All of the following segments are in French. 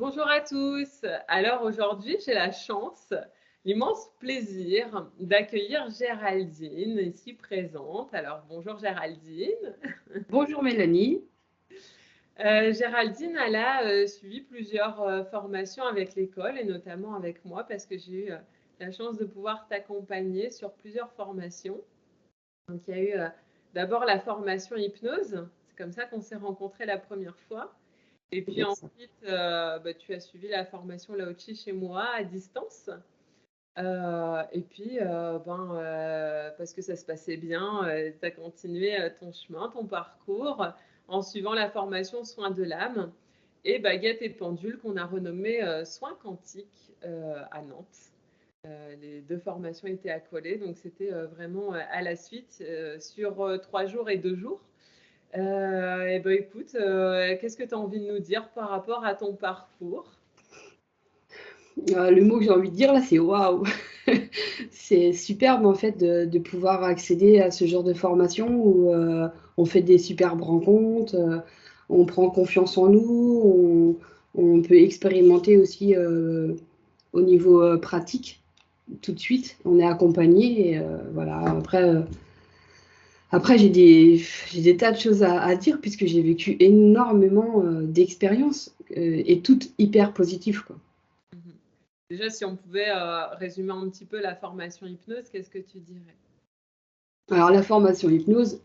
Bonjour à tous. Alors aujourd'hui, j'ai la chance, l'immense plaisir d'accueillir Géraldine ici présente. Alors bonjour Géraldine. Bonjour Mélanie. Géraldine, elle a suivi plusieurs formations avec l'école et notamment avec moi parce que j'ai eu la chance de pouvoir t'accompagner sur plusieurs formations. Donc il y a eu d'abord la formation hypnose. C'est comme ça qu'on s'est rencontrés la première fois. Et puis Yes. ensuite, tu as suivi la formation Laochi chez moi à distance. Et puis, parce que ça se passait bien, tu as continué ton chemin, ton parcours en suivant la formation Soins de l'âme et Baguette et Pendule qu'on a renommé Soins quantiques à Nantes. Les deux formations étaient accolées, donc c'était vraiment à la suite sur 3 jours et 2 jours. Et ben écoute, qu'est-ce que tu as envie de nous dire par rapport à ton parcours? Le mot que j'ai envie de dire là, c'est waouh. C'est superbe en fait de pouvoir accéder à ce genre de formation où on fait des superbes rencontres, on prend confiance en nous, on peut expérimenter aussi au niveau pratique tout de suite. On est accompagné et voilà. Après j'ai des tas de choses à dire puisque j'ai vécu énormément d'expériences et toutes hyper positives, quoi. Mhm. Déjà, si on pouvait résumer un petit peu la formation hypnose, qu'est-ce que tu dirais? Alors la formation hypnose,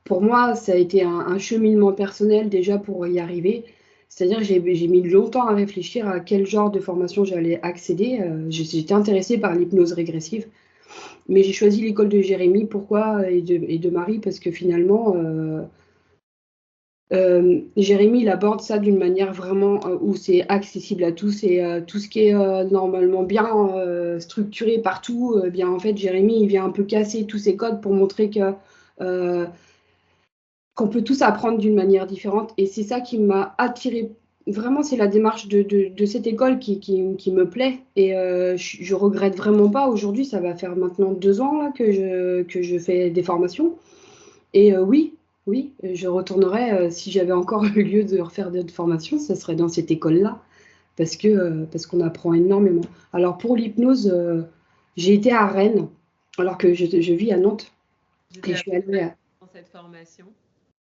pour moi, ça a été un cheminement personnel déjà pour y arriver. C'est-à-dire que j'ai mis longtemps à réfléchir à quel genre de formation j'allais accéder. J'étais intéressée par l'hypnose régressive, mais j'ai choisi l'école de Jérémy. Pourquoi? Et de Marie, parce que finalement, Jérémy, il aborde ça d'une manière vraiment où c'est accessible à tous et tout ce qui est normalement bien structuré partout, bien en fait, Jérémy, il vient un peu casser tous ces codes pour montrer que euh, qu'on peut tous apprendre d'une manière différente. Et c'est ça qui m'a attirée. Vraiment, c'est la démarche de cette école qui me plaît. Et je regrette vraiment pas. Aujourd'hui, ça va faire maintenant 2 ans là, que je fais des formations. Et oui, oui, je retournerais, si j'avais encore le lieu de refaire d'autres formations, ça serait dans cette école-là, parce qu'on apprend énormément. Alors pour l'hypnose, j'ai été à Rennes, alors que je vis à Nantes. Et J'étais je avec suis allée, dans cette formation.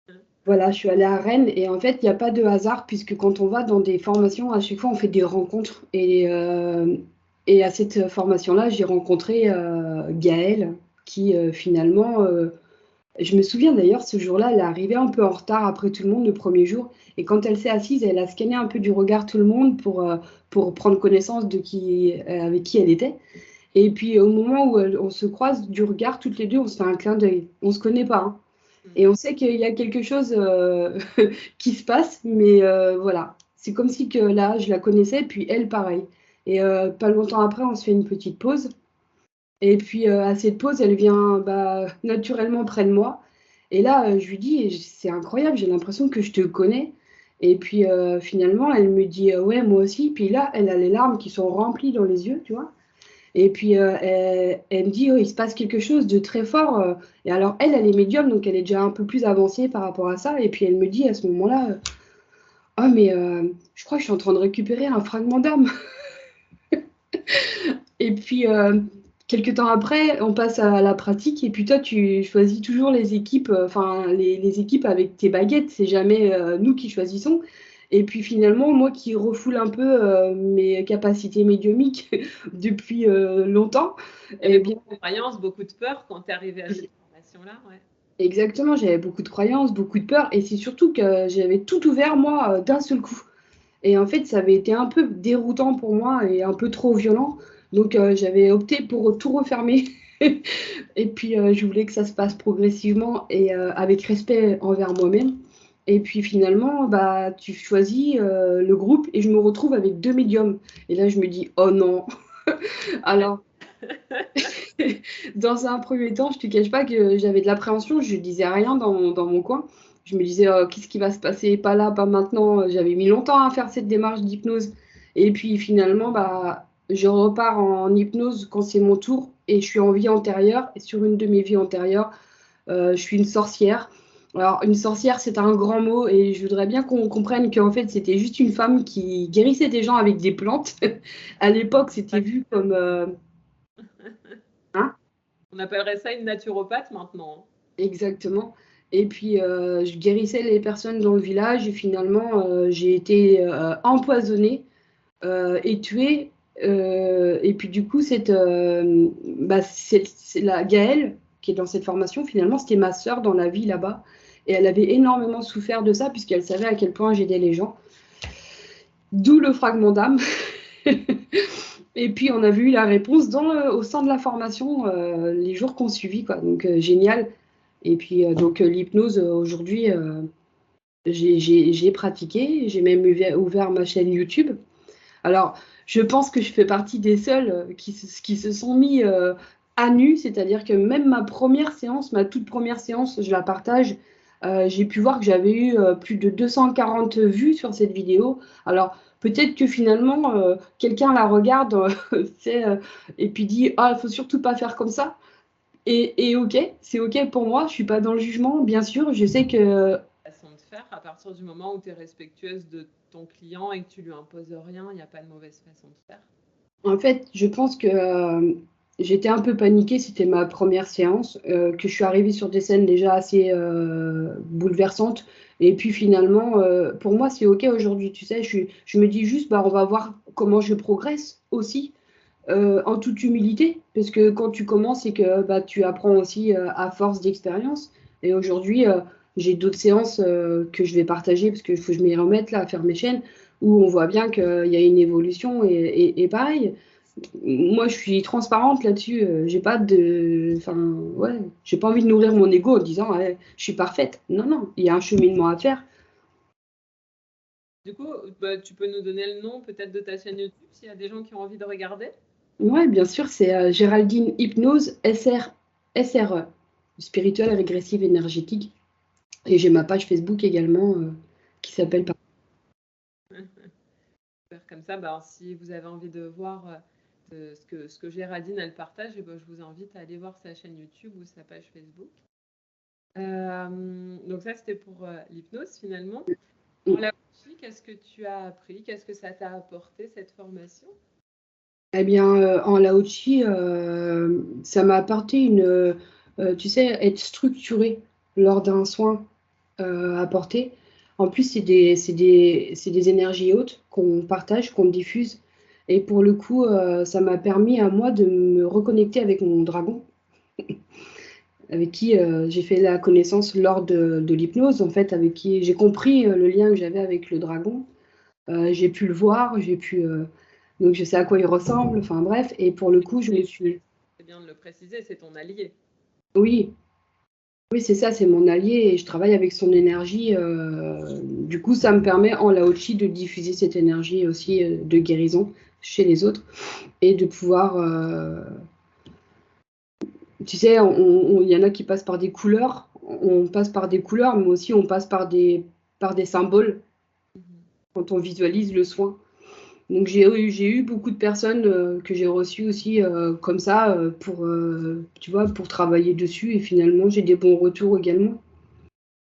Hein. voilà, je suis allée à Rennes, et en fait, il n'y a pas de hasard, puisque quand on va dans des formations, à chaque fois, on fait des rencontres. Et à cette formation-là, j'ai rencontré Gaëlle, qui finalement je me souviens d'ailleurs, ce jour-là, elle est arrivée un peu en retard après tout le monde le premier jour. Et quand elle s'est assise, elle a scanné un peu du regard tout le monde pour prendre connaissance de avec qui elle était. Et puis au moment où on se croise du regard, toutes les deux, on se fait un clin d'œil. On se connaît pas, hein. Mm. Et on sait qu'il y a quelque chose qui se passe, mais voilà. C'est comme si que là, je la connaissais, puis elle, pareil. Et pas longtemps après, on se fait une petite pause. Et puis à cette pause, elle vient naturellement près de moi. Et là, je lui dis, c'est incroyable, j'ai l'impression que je te connais. Et puis finalement, elle me dit, ouais, moi aussi. Puis là, elle a les larmes qui sont remplies dans les yeux, tu vois. Et puis elle me dit, oh, il se passe quelque chose de très fort. Et alors, elle est médium, donc elle est déjà un peu plus avancée par rapport à ça. Et puis elle me dit à ce moment-là, oh, mais je crois que je suis en train de récupérer un fragment d'âme. Et puis, quelques temps après, on passe à la pratique. Et puis toi, tu choisis toujours les équipes, enfin les équipes avec tes baguettes. C'est jamais nous qui choisissons. Et puis finalement, moi qui refoule un peu mes capacités médiumiques depuis longtemps, Il y eh avait bien, beaucoup de croyances, beaucoup de peur quand tu es arrivé à cette formation-là, ouais. exactement, j'avais beaucoup de croyances, beaucoup de peur. Et c'est surtout que j'avais tout ouvert, moi, d'un seul coup. Et en fait, ça avait été un peu déroutant pour moi et un peu trop violent. Donc, j'avais opté pour tout refermer. Et puis, je voulais que ça se passe progressivement et avec respect envers moi-même. Et puis, finalement, bah, tu choisis le groupe et je me retrouve avec 2 médiums. Et là, je me dis, oh non. Alors, dans un premier temps, je te cache pas que j'avais de l'appréhension. Je disais rien dans mon coin. Je me disais, qu'est-ce qui va se passer? Pas là, pas maintenant. J'avais mis longtemps à faire cette démarche d'hypnose. Et puis finalement, bah, je repars en hypnose quand c'est mon tour. Et je suis en vie antérieure. Et sur une de mes vies antérieures, je suis une sorcière. Alors, une sorcière, c'est un grand mot et je voudrais bien qu'on comprenne qu'en fait, c'était juste une femme qui guérissait des gens avec des plantes. À l'époque, c'était vu comme... hein, On appellerait ça une naturopathe maintenant, exactement. Et puis, je guérissais les personnes dans le village et finalement, j'ai été empoisonnée et tuée. Et puis, du coup, c'est la Gaëlle qui est dans cette formation. Finalement, c'était ma sœur dans la vie là-bas. Et elle avait énormément souffert de ça puisqu'elle savait à quel point j'aidais les gens. D'où le fragment d'âme. Et puis, on a vu la réponse au sein de la formation les jours qu'on suivit, quoi. Donc, génial. Et puis, l'hypnose, aujourd'hui, j'ai pratiqué. J'ai même ouvert ma chaîne YouTube. Alors, je pense que je fais partie des seuls qui se sont mis à nu. C'est-à-dire que même ma première séance, ma toute première séance, je la partage. J'ai pu voir que j'avais eu plus de 240 vues sur cette vidéo. Alors, peut-être que finalement, quelqu'un la regarde et puis dit, ah, il faut surtout pas faire comme ça. Et ok, c'est ok pour moi, je suis pas dans le jugement, bien sûr, je sais que... façon de faire, à partir du moment où tu es respectueuse de ton client et que tu lui imposes rien, il n'y a pas de mauvaise façon de faire. En fait, je pense que j'étais un peu paniquée, c'était ma première séance, que je suis arrivée sur des scènes déjà assez bouleversantes. Et puis finalement, pour moi, c'est ok aujourd'hui, tu sais, je me dis juste, bah, on va voir comment je progresse aussi, en toute humilité, parce que quand tu commences, c'est que bah, tu apprends aussi à force d'expérience. Et aujourd'hui, j'ai d'autres séances que je vais partager, parce qu'il faut que je m'y remette là, à faire mes chaînes, où on voit bien qu'il y a une évolution. Et pareil, moi, je suis transparente là-dessus. J'ai pas de, enfin, ouais, j'ai pas envie de nourrir mon ego en disant, ouais, je suis parfaite. Non, non, il y a un cheminement à faire. Du coup, bah, tu peux nous donner le nom peut-être de ta chaîne YouTube s'il y a des gens qui ont envie de regarder. Ouais, bien sûr, c'est Géraldine Hypnose SRE, spirituelle régressive énergétique. Et j'ai ma page Facebook également qui s'appelle. Super, comme ça, bah, si vous avez envie de voir ce que Géraldine elle partage, et bah, je vous invite à aller voir sa chaîne YouTube ou sa page Facebook. Donc ça, c'était pour l'hypnose finalement. Pour la Wii, qu'est-ce que tu as appris? Qu'est-ce que ça t'a apporté cette formation? Eh bien, en Laochi, ça m'a apporté tu sais, être structuré lors d'un soin apporté. En plus, c'est des énergies hautes qu'on partage, qu'on diffuse. Et pour le coup, ça m'a permis à moi de me reconnecter avec mon dragon, avec qui j'ai fait la connaissance lors de l'hypnose, en fait, avec qui j'ai compris le lien que j'avais avec le dragon. J'ai pu le voir, donc je sais à quoi il ressemble, enfin bref, et pour le coup, je me suis... C'est bien de le préciser, c'est ton allié. Oui, oui, c'est ça, c'est mon allié et je travaille avec son énergie. Du coup, ça me permet en Laochi de diffuser cette énergie aussi de guérison chez les autres et de pouvoir, tu sais, il y en a qui passent par des couleurs, on passe par des couleurs, mais aussi on passe par des symboles Mhm. quand on visualise le soin. Donc j'ai eu beaucoup de personnes que j'ai reçues aussi comme ça tu vois, pour travailler dessus et finalement j'ai des bons retours également.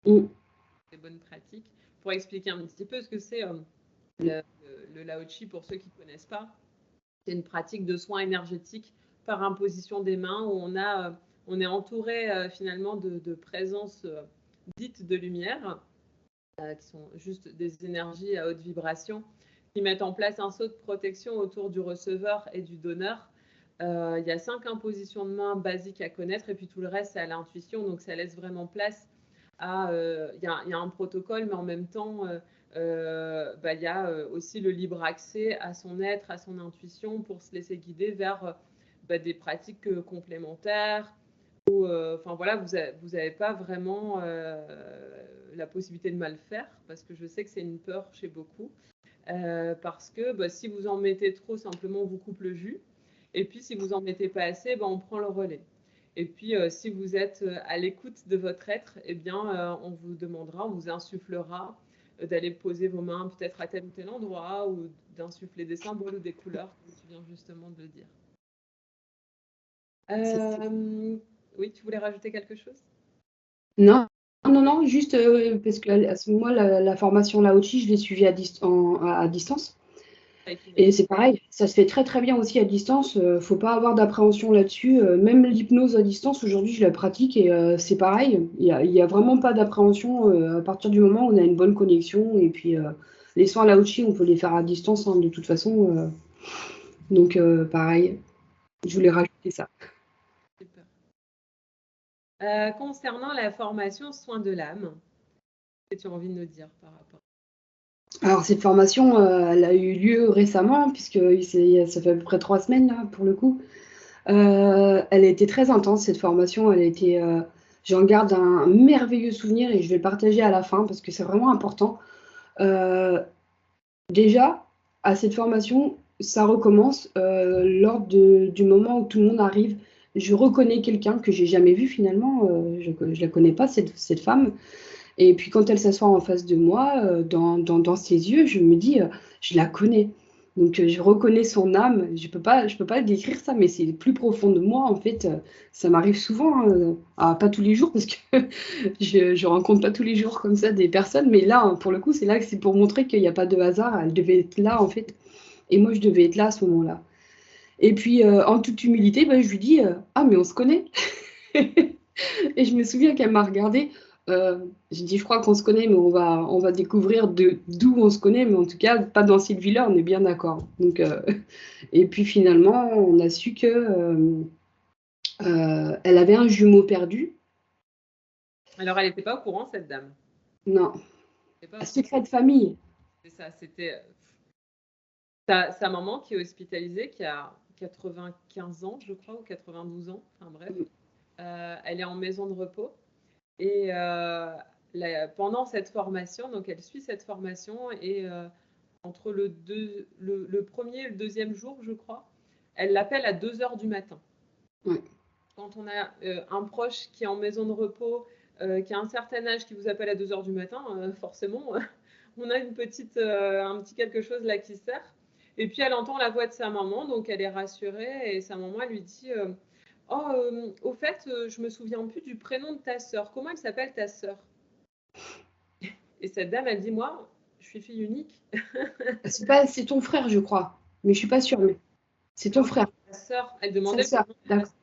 Mm. Des bonnes pratiques. Pour expliquer un petit peu ce que c'est le, le Lao Chi pour ceux qui ne connaissent pas, c'est une pratique de soins énergétiques par imposition des mains où on est entouré finalement de présences dites de lumière, qui sont juste des énergies à haute vibration, qui mettent en place un sceau de protection autour du receveur et du donneur. Il y a 5 impositions de main basiques à connaître et puis tout le reste, c'est à l'intuition. Donc ça laisse vraiment place à... Il y a un protocole, mais en même temps, il y a aussi le libre accès à son être, à son intuition pour se laisser guider vers des pratiques complémentaires. Enfin voilà, vous n'avez pas vraiment la possibilité de mal faire, parce que je sais que c'est une peur chez beaucoup. Parce que si vous en mettez trop, simplement on vous coupe le jus. Et puis si vous en mettez pas assez, on prend le relais. Et puis si vous êtes à l'écoute de votre être, eh bien on vous demandera, on vous insufflera d'aller poser vos mains peut-être à tel ou tel endroit ou d'insuffler des symboles ou des couleurs, comme tu viens justement de le dire. Oui, tu voulais rajouter quelque chose? Non, non, juste parce qu'à ce moment, la formation Lao-Chi, je l'ai suivie à distance. Et c'est pareil, ça se fait très très bien aussi à distance. Faut pas avoir d'appréhension là-dessus. Même l'hypnose à distance, aujourd'hui, je la pratique et c'est pareil. Il y a vraiment pas d'appréhension à partir du moment où on a une bonne connexion. Et puis les soins Lao-Chi, on peut les faire à distance hein, de toute façon. Donc pareil, je voulais rajouter ça. Super. Concernant la formation soins de l'âme, qu'est-ce que tu as envie de nous dire par rapport? Alors cette formation, elle a eu lieu récemment puisque ça fait à peu près 3 semaines là pour le coup. Elle a été très intense cette formation. J'en garde un merveilleux souvenir et je vais le partager à la fin parce que c'est vraiment important. Euh, Déjà, à cette formation, ça recommence du moment où tout le monde arrive. Je reconnais quelqu'un que j'ai jamais vu finalement. Je la connais pas cette femme. Et puis quand elle s'assoit en face de moi, dans ses yeux, je me dis, je la connais. Donc je reconnais son âme. Je peux pas le décrire ça, mais c'est plus profond de moi en fait. Ça m'arrive souvent, hein, pas tous les jours parce que je rencontre pas tous les jours comme ça des personnes, mais là hein, pour le coup c'est là que c'est pour montrer qu'il n'y a pas de hasard. Elle devait être là en fait, et moi je devais être là à ce moment-là. Et puis en toute humilité, ben, je lui dis, ah mais on se connaît. Et je me souviens qu'elle m'a regardée. J'ai dit, je crois qu'on se connaît, mais on va découvrir d'où on se connaît, mais en tout cas, pas dans Sylvie-là, on est bien d'accord. Donc, et puis finalement, on a su que elle avait un jumeau perdu. Alors, elle n'était pas au courant, cette dame. Non, Elle était pas un au courant. secret de famille. C'est ça, c'était sa maman qui est hospitalisée, qui a 95 ans, je crois, ou 92 ans, enfin bref. Elle est en maison de repos. Et pendant cette formation, donc elle suit cette formation, et entre le premier et le deuxième jour, je crois, elle l'appelle à 2 heures du matin. Ouais. Quand on a un proche qui est en maison de repos, qui a un certain âge, qui vous appelle à 2 heures du matin, forcément, on a un petit quelque chose là qui sert. Et puis elle entend la voix de sa maman, donc elle est rassurée, et sa maman elle lui dit oh, au fait, je me souviens plus du prénom de ta sœur. Comment elle s'appelle ta sœur? Et cette dame, elle dit moi, je suis fille unique. C'est ton frère, je crois, mais je suis pas sûre. Mais c'est ton Non, frère, ta sœur. Elle sa demandait le sœur. prénom de sa D'accord. sœur.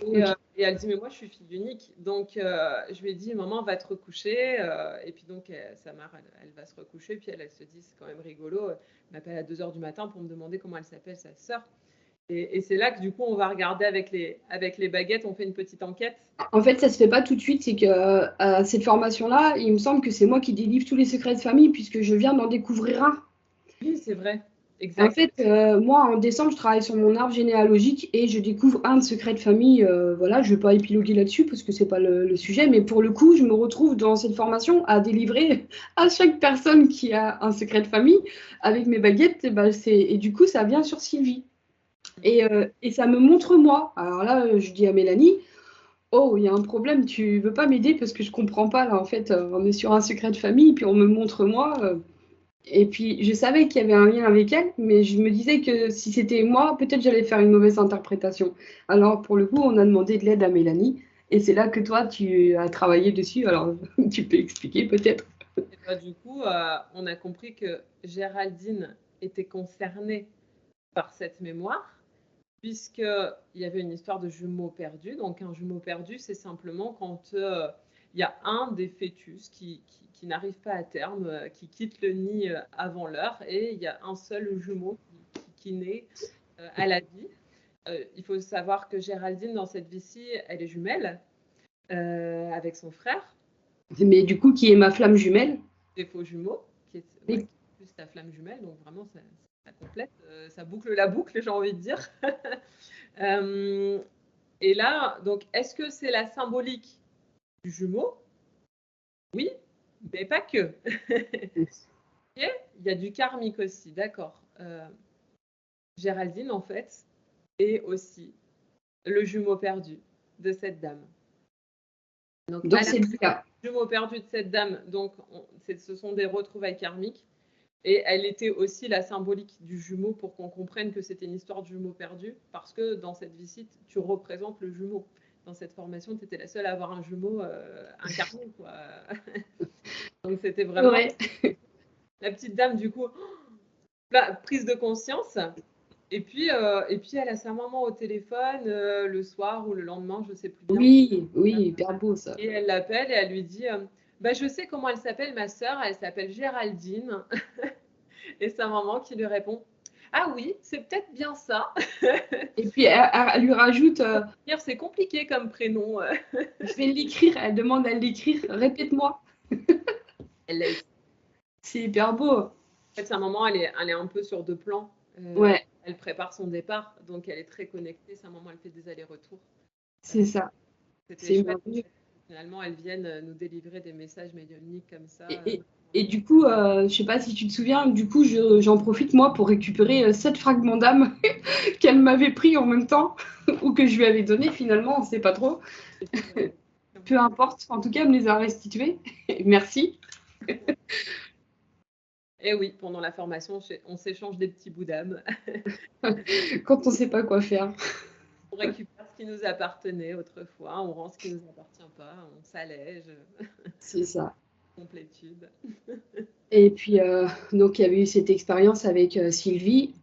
Et, Ok. et elle dit mais moi je suis fille unique, donc je lui ai dit maman va te recoucher, et puis donc sa mère elle va se recoucher, puis elle se dit c'est quand même rigolo, elle m'appelle à 2 heures du matin pour me demander comment elle s'appelle sa sœur, et c'est là que du coup on va regarder avec les baguettes, on fait une petite enquête. En fait, ça se fait pas tout de suite. C'est que à cette formation-là, il me semble que c'est moi qui délivre tous les secrets de famille puisque je viens d'en découvrir un. Oui c'est vrai, En exact. fait, moi, en décembre, je travaille sur mon arbre généalogique et je découvre un secret de famille. Voilà, je ne vais pas épiloguer là-dessus parce que ce n'est pas le sujet, mais pour le coup, je me retrouve dans cette formation à délivrer à chaque personne qui a un secret de famille avec mes baguettes. Et du coup, ça vient sur Sylvie. Et ça me montre moi. Alors là, je dis à Mélanie, oh, il y a un problème, tu veux pas m'aider parce que je comprends pas là. En fait, on est sur un secret de famille, puis on me montre moi. Et puis, je savais qu'il y avait un lien avec elle, mais je me disais que si c'était moi, peut-être j'allais faire une mauvaise interprétation. Alors, pour le coup, on a demandé de l'aide à Mélanie. Et c'est là que toi, tu as travaillé dessus. Alors, tu peux expliquer peut-être. Et bah, du coup on a compris que Géraldine était concernée par cette mémoire, puisqu'il y avait une histoire de jumeaux perdus. Donc un jumeau perdu, c'est simplement quand il y a un des fœtus qui n'arrive pas à terme, qui quitte le nid avant l'heure, et il y a un seul jumeau qui naît à la vie. Il faut savoir que Géraldine, dans cette vie-ci, elle est jumelle avec son frère, Mais du coup, qui est ma flamme jumelle? des faux jumeaux, qui est Et- plus ta flamme jumelle, donc vraiment ça complète, ça boucle la boucle, j'ai envie de dire. Et là, donc, est-ce que c'est la symbolique du jumeau? Oui, mais pas que. Ok, il y a du karmique aussi, d'accord. Géraldine, en fait, est aussi le jumeau perdu de cette dame. Donc, Dans à la cette vie-là. jumeau perdu de cette dame, donc, ce sont des retrouvailles karmiques. Et elle était aussi la symbolique du jumeau pour qu'on comprenne que c'était une histoire de jumeau perdu, parce que dans cette visite, tu représentes le jumeau. dans cette formation, tu étais la seule à avoir un jumeau incarné, quoi. Donc, c'était vraiment la petite dame, du coup, prise de conscience. Et puis, elle a sa maman au téléphone le soir ou le lendemain, je sais plus bien. Oui, hyper beau ça. Et elle l'appelle et elle lui dit bah, je sais comment elle s'appelle, ma sœur, elle s'appelle Géraldine. Et sa maman qui lui répond ah oui, c'est peut-être bien ça. Et puis elle lui rajoute c'est compliqué comme prénom. Je vais l'écrire, elle demande à l'écrire, répète-moi. Elle l'a écrit. C'est hyper beau. En fait, sa maman, elle est un peu sur deux plans. Ouais. Elle prépare son départ, donc elle est très connectée. Sa maman, elle fait des allers-retours. C'est ça. C'était chouette. Finalement, elles viennent nous délivrer des messages médiumniques comme ça. Et du coup, je sais pas si tu te souviens, du coup, j'en profite moi pour récupérer 7 fragments d'âme qu'elle m'avait pris en même temps, ou que je lui avais donné finalement, on ne sait pas trop. Peu importe, en tout cas, elle me les a restitués. Merci. Et oui, pendant la formation, on s'échange des petits bouts d'âme. Quand on ne sait pas quoi faire. On récupère ce qui nous appartenait autrefois, on rend ce qui ne nous appartient pas, on s'allège. C'est ça. Complétude. Et puis, donc, il y avait eu cette expérience avec Sylvie.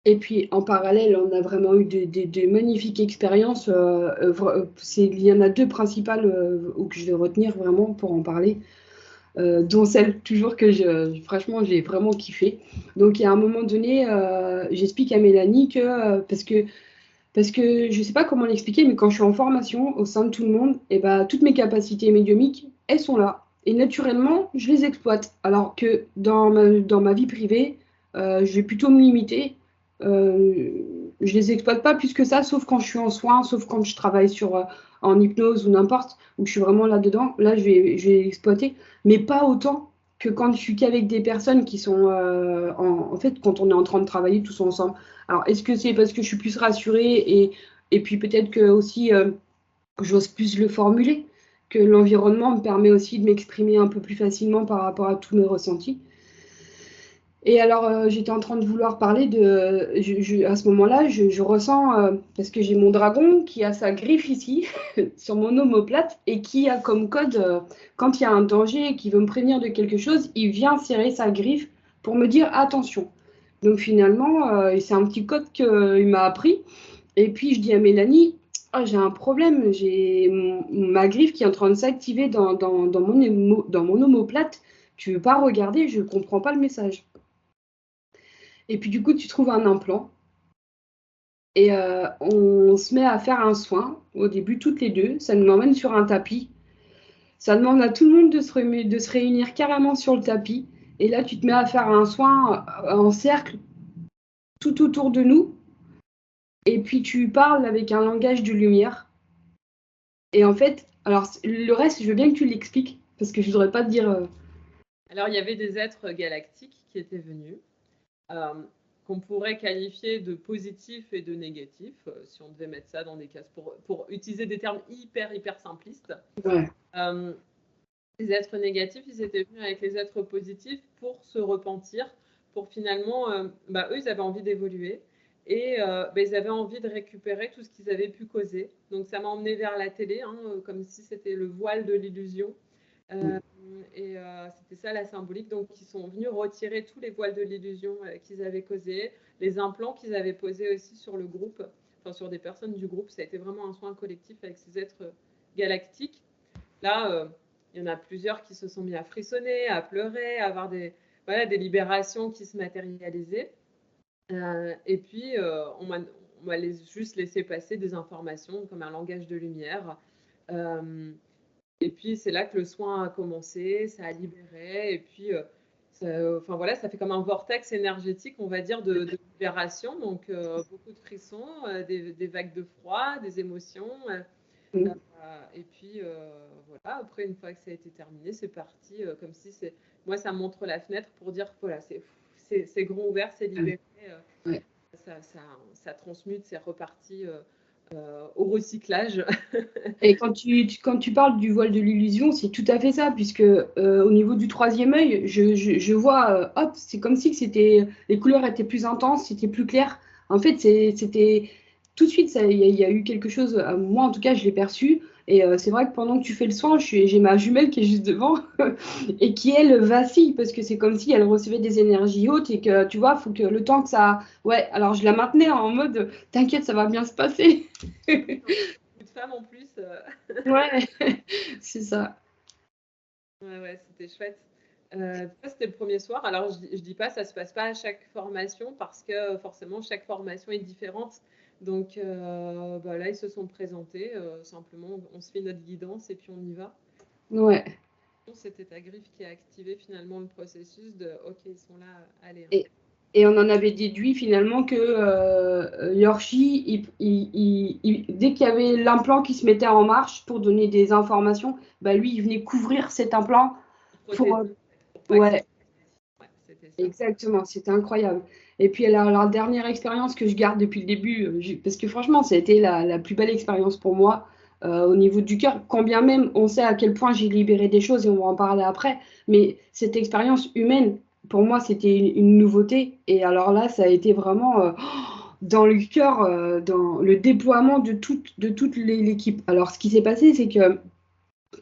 Et puis, en parallèle, on a vraiment eu de magnifiques expériences. Il y en a 2 principales que je vais retenir vraiment pour en parler. Dont celle toujours que franchement j'ai vraiment kiffé. Donc il y a un moment donné, j'explique à Mélanie que parce que je sais pas comment l'expliquer, mais quand je suis en formation au sein de tout le monde, et ben toutes mes capacités médiumiques, elles sont là. Et naturellement, je les exploite. Alors que dans ma vie privée, je vais plutôt me limiter. Je les exploite pas plus que ça, sauf quand je suis en soins, sauf quand je travaille en hypnose ou n'importe, où je suis vraiment là-dedans. Là, je vais l'exploiter, mais pas autant que quand je suis qu'avec des personnes qui sont en fait, quand on est en train de travailler tous ensemble. Alors, est-ce que c'est parce que je suis plus rassurée et puis peut-être que aussi j'ose plus le formuler, que l'environnement me permet aussi de m'exprimer un peu plus facilement par rapport à tous mes ressentis. Et alors, j'étais en train de vouloir parler à ce moment-là, je ressens, parce que j'ai mon dragon qui a sa griffe ici, sur mon omoplate, et qui a comme code, quand il y a un danger et qu'il veut me prévenir de quelque chose, il vient serrer sa griffe pour me dire attention. Donc finalement, c'est un petit code qu'il m'a appris. Et puis je dis à Mélanie, oh, j'ai un problème, j'ai ma griffe qui est en train de s'activer dans mon omoplate. Tu veux pas regarder, je comprends pas le message. Et puis du coup, tu trouves un implant. Et on se met à faire un soin, au début toutes les deux. Ça nous emmène sur un tapis. Ça demande à tout le monde de se réunir carrément sur le tapis. Et là, tu te mets à faire un soin en cercle tout autour de nous. Et puis tu parles avec un langage de lumière. Et en fait, alors le reste, je veux bien que tu l'expliques, parce que je ne voudrais pas te dire... Alors, il y avait des êtres galactiques qui étaient venus. Qu'on pourrait qualifier de positif et de négatif, si on devait mettre ça dans des cases, pour utiliser des termes hyper simplistes. Ouais. Les êtres négatifs, ils étaient venus avec les êtres positifs pour se repentir, pour finalement, eux, ils avaient envie d'évoluer et ils avaient envie de récupérer tout ce qu'ils avaient pu causer. Donc ça m'a emmené vers la télé, comme si c'était le voile de l'illusion. Et c'était ça la symbolique. Donc, ils sont venus retirer tous les voiles de l'illusion qu'ils avaient causés, les implants qu'ils avaient posés aussi sur le groupe, enfin sur des personnes du groupe. Ça a été vraiment un soin collectif avec ces êtres galactiques. Là, il y en a plusieurs qui se sont mis à frissonner, à pleurer, à avoir des libérations qui se matérialisaient. Et puis, on m'a juste laissé passer des informations comme un langage de lumière. Et puis, c'est là que le soin a commencé, ça a libéré. Et puis, ça fait comme un vortex énergétique, on va dire, de libération. Donc, beaucoup de frissons, des vagues de froid, des émotions. Et puis, voilà, après, une fois que ça a été terminé, c'est parti. Comme si moi, ça montre la fenêtre pour dire, voilà, c'est grand ouvert, c'est libéré. Ça transmute, c'est reparti au recyclage. Et quand tu parles du voile de l'illusion, c'est tout à fait ça, puisque au niveau du troisième œil, je vois, hop, c'est comme si les couleurs étaient plus intenses, c'était plus clair. En fait, c'était tout de suite, il y a eu quelque chose, moi en tout cas, je l'ai perçu. Et c'est vrai que pendant que tu fais le soin, j'ai ma jumelle qui est juste devant et qui, elle, vacille parce que c'est comme si elle recevait des énergies hautes et que, tu vois, il faut que le temps que ça... Ouais, alors je la maintenais en mode, t'inquiète, ça va bien se passer. Beaucoup de femmes en plus. Ouais, c'est ça. Ouais, c'était chouette. Ça, c'était le premier soir. Alors, je dis pas, ça se passe pas à chaque formation parce que forcément, chaque formation est différente. Donc, là, ils se sont présentés. Simplement, on se fait notre guidance et puis on y va. Ouais. C'était ta griffe qui a activé finalement le processus de OK, ils sont là, allez. Et on en avait déduit finalement que Yorshi, dès qu'il y avait l'implant qui se mettait en marche pour donner des informations, bah lui, il venait couvrir cet implant pour... ouais, c'était ça. exactement, c'était incroyable. Et puis la dernière expérience que je garde depuis le début, parce que franchement, ça a été la plus belle expérience pour moi au niveau du cœur, quand bien même on sait à quel point j'ai libéré des choses et on va en parler après, mais cette expérience humaine, pour moi, c'était une nouveauté. Et alors là, ça a été vraiment dans le cœur, dans le déploiement de toute l'équipe. Alors, ce qui s'est passé, c'est que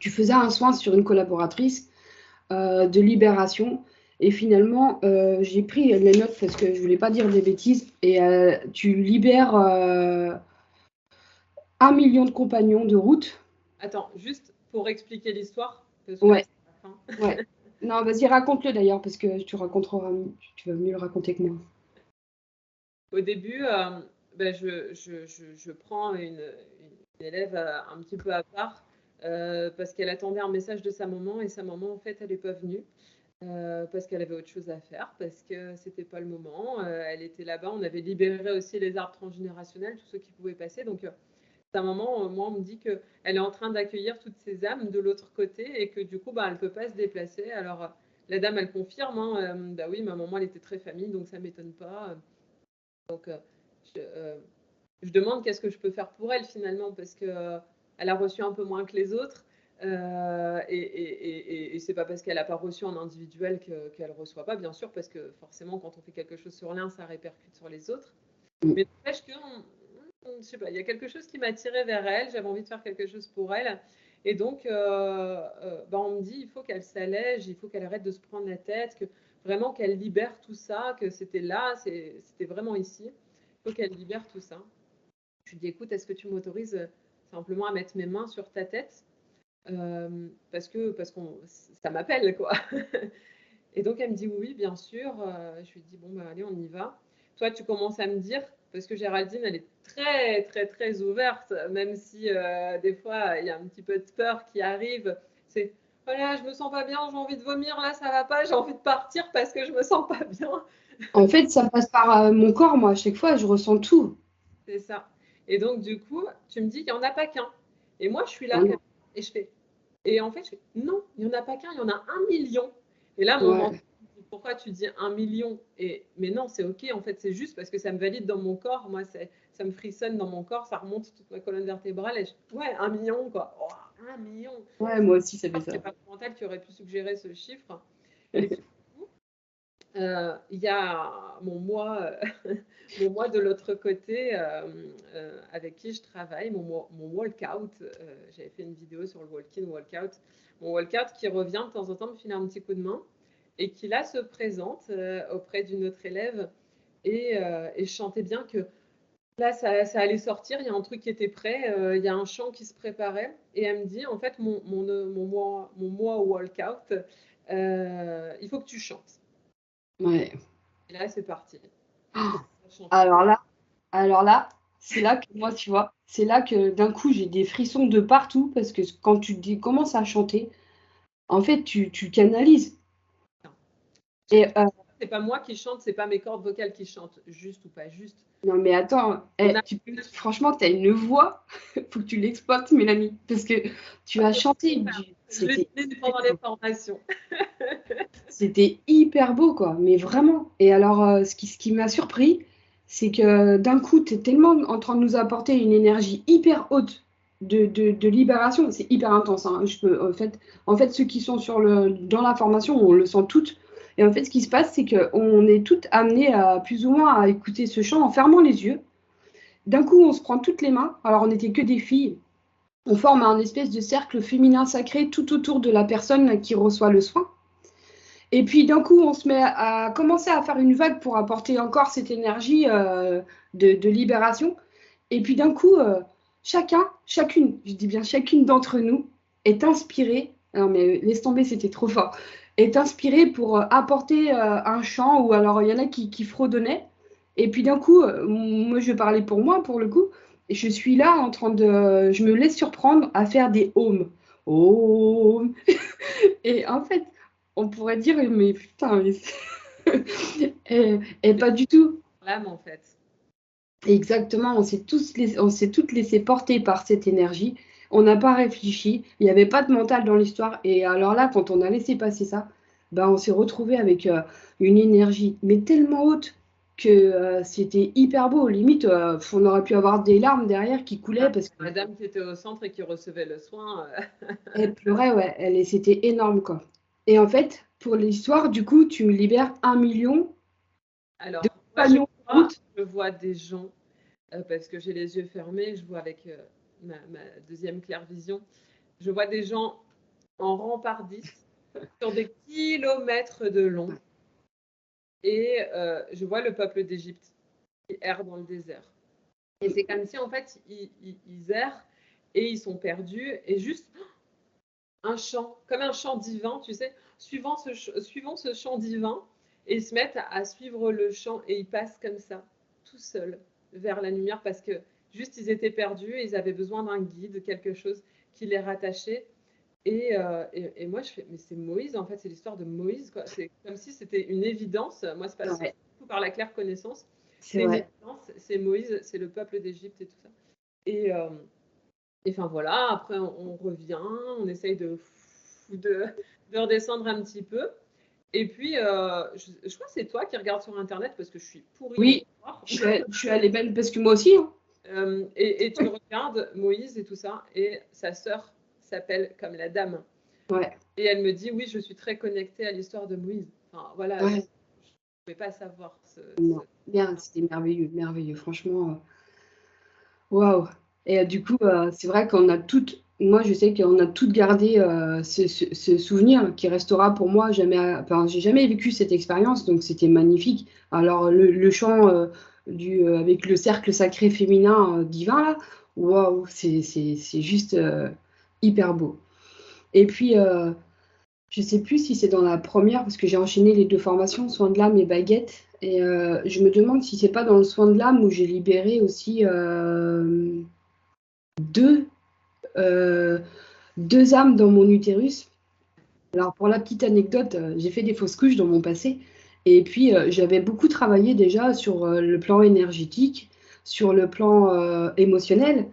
tu faisais un soin sur une collaboratrice de libération. Et finalement, j'ai pris les notes parce que je voulais pas dire des bêtises. Et tu libères 1 million de compagnons de route. Attends, juste pour expliquer l'histoire, parce que là, Ouais, c'est la fin. ouais. Non, vas-y, raconte-le d'ailleurs, parce que tu vas mieux le raconter que moi. Au début, je prends une élève un petit peu à part parce qu'elle attendait un message de sa maman et sa maman, en fait, elle n'est pas venue. Parce qu'elle avait autre chose à faire, parce que c'était pas le moment. Elle était là-bas. On avait libéré aussi les arbres transgénérationnels, tous ceux qui pouvaient passer. Donc, sa maman, moi, on me dit qu'elle est en train d'accueillir toutes ces âmes de l'autre côté et que du coup, elle ne peut pas se déplacer. Alors, la dame, elle confirme. Bah oui, ma maman, elle était très famille, donc ça ne m'étonne pas. Donc, je demande qu'est-ce que je peux faire pour elle finalement, parce que elle a reçu un peu moins que les autres. Et c'est pas parce qu'elle n'a pas reçu en individuel qu'elle ne reçoit pas, bien sûr, parce que forcément, quand on fait quelque chose sur l'un, ça répercute sur les autres. Mais n'empêche que, je sais pas, il y a quelque chose qui m'a tiré vers elle, j'avais envie de faire quelque chose pour elle. Et donc, on me dit, il faut qu'elle s'allège, il faut qu'elle arrête de se prendre la tête, que vraiment qu'elle libère tout ça, que c'était là, c'était vraiment ici. Il faut qu'elle libère tout ça. Je lui dis, écoute, est-ce que tu m'autorises simplement à mettre mes mains sur ta tête parce que ça m'appelle, quoi. Et donc, elle me dit, oui, bien sûr. Je lui dis, bon, allez, on y va. Toi, tu commences à me dire, parce que Géraldine, elle est très, très, très ouverte, même si des fois, il y a un petit peu de peur qui arrive. C'est, voilà, je me sens pas bien, j'ai envie de vomir, là, ça va pas, j'ai envie de partir parce que je me sens pas bien. En fait, ça passe par mon corps, moi. À chaque fois, je ressens tout. C'est ça. Et donc, du coup, tu me dis qu'il n'y en a pas qu'un. Et moi, je suis là, Ah non. et je fais. Et en fait, je fais, non, il n'y en a pas qu'un, il y en a 1 million. Et là, mon mentor Ouais. me dit, pourquoi tu dis 1 million? Mais non, c'est OK, en fait, c'est juste parce que ça me valide dans mon corps. Moi, ça me frissonne dans mon corps, ça remonte toute ma colonne vertébrale. Et ouais, 1 million, quoi. Oh, 1 million. Ouais, moi aussi, ça fait C'est ça. pas le mental qui aurait pu suggérer ce chiffre. Et puis, il y a mon moi, mon moi de l'autre côté avec qui je travaille, mon walkout. J'avais fait une vidéo sur le walk-in, walkout. Mon walkout qui revient de temps en temps me filer un petit coup de main et qui là se présente auprès d'une autre élève et je sentais bien que là ça allait sortir, il y a un truc qui était prêt, il y a un chant qui se préparait et elle me dit en fait mon moi walkout, il faut que tu chantes. Ouais. Et là c'est parti. Oh. Alors là, c'est là que moi, tu vois, c'est là que d'un coup, j'ai des frissons de partout parce que quand commences à chanter, en fait, tu canalises. Et C'est pas moi qui chante, c'est pas mes cordes vocales qui chantent, juste ou pas juste. non, mais attends, franchement, tu as une voix, faut que tu l'exploites, Mélanie, parce que tu as chanté. Je l'utilise pendant les formations. C'était hyper beau, quoi, mais vraiment. Et alors, ce qui m'a surpris, c'est que d'un coup, tu es tellement en train de nous apporter une énergie hyper haute de libération. C'est hyper intense, hein. En fait, ceux qui sont dans la formation, on le sent toutes. Et en fait, ce qui se passe, c'est qu'on est toutes amenées à plus ou moins à écouter ce chant en fermant les yeux. d'un coup, on se prend toutes les mains. Alors, on n'était que des filles. On forme un espèce de cercle féminin sacré tout autour de la personne qui reçoit le soin. Et puis d'un coup, on se met à commencer à faire une vague pour apporter encore cette énergie de libération. Et puis d'un coup, chacune, je dis bien chacune d'entre nous est inspirée, non mais laisse tomber, c'était trop fort, est inspirée pour apporter un chant, ou alors il y en a qui fredonnaient. Et puis d'un coup, moi je parlais pour moi pour le coup, et je suis là en train de, je me laisse surprendre à faire des ohms. Om. Et en fait, on pourrait dire, mais putain, et pas du tout. L'âme, en fait. Exactement, on s'est toutes laissées porter par cette énergie. On n'a pas réfléchi, il n'y avait pas de mental dans l'histoire. Et alors là, quand on a laissé passer ça, ben, on s'est retrouvé avec une énergie, mais tellement haute que c'était hyper beau. Limite, on aurait pu avoir des larmes derrière qui coulaient parce La dame qui était au centre et qui recevait le soin. qu'elle pleurait, ouais, c'était énorme, quoi. Et en fait, pour l'histoire, du coup, tu me libères 1 million de Alors, moi, compagnons de route. je vois des gens, parce que j'ai les yeux fermés, je vois avec ma deuxième claire vision, je vois des gens en rang par 10 sur des kilomètres de long. Et je vois le peuple d'Égypte qui erre dans le désert. Et c'est comme si, en fait, ils errent et ils sont perdus. Et juste un chant, comme un chant divin, tu sais, suivant ce chant divin, et ils se mettent à suivre le chant et ils passent comme ça, tout seuls, vers la lumière, parce que juste ils étaient perdus et ils avaient besoin d'un guide, quelque chose qui les rattachait. Et moi, je fais, mais c'est Moïse, en fait, c'est l'histoire de Moïse, quoi. C'est comme si c'était une évidence. Moi, c'est pas Ouais, tout par la claire connaissance. c'est C'est une vrai. évidence, c'est Moïse, c'est le peuple d'Égypte et tout ça. Et enfin voilà, après on revient, on essaye de, de redescendre un petit peu. Et puis, je crois que c'est toi qui regardes sur Internet parce que je suis pourrie en Oui, histoire. je suis allée belle parce que moi aussi, hein. Et tu regardes Moïse et tout ça, et sa sœur s'appelle comme la dame. Ouais, Et elle me dit, oui, je suis très connectée à l'histoire de Moïse. Enfin, voilà, je ne ouais, pouvais pas savoir non. Bien, c'était merveilleux, merveilleux, franchement. Waouh. Et du coup, c'est vrai qu'on a toutes, moi je sais qu'on a toutes gardé ce souvenir qui restera pour moi jamais, enfin, j'ai jamais vécu cette expérience, donc c'était magnifique. Alors le chant avec le cercle sacré féminin divin là, waouh, c'est juste hyper beau. Et puis, je sais plus si c'est dans la première, parce que j'ai enchaîné les deux formations, soins de l'âme et baguette. Et je me demande si c'est pas dans le soin de l'âme où j'ai libéré aussi deux, euh, deux âmes dans mon utérus. Alors pour la petite anecdote, j'ai fait des fausses couches dans mon passé. Et puis j'avais beaucoup travaillé déjà sur le plan énergétique, sur le plan émotionnel,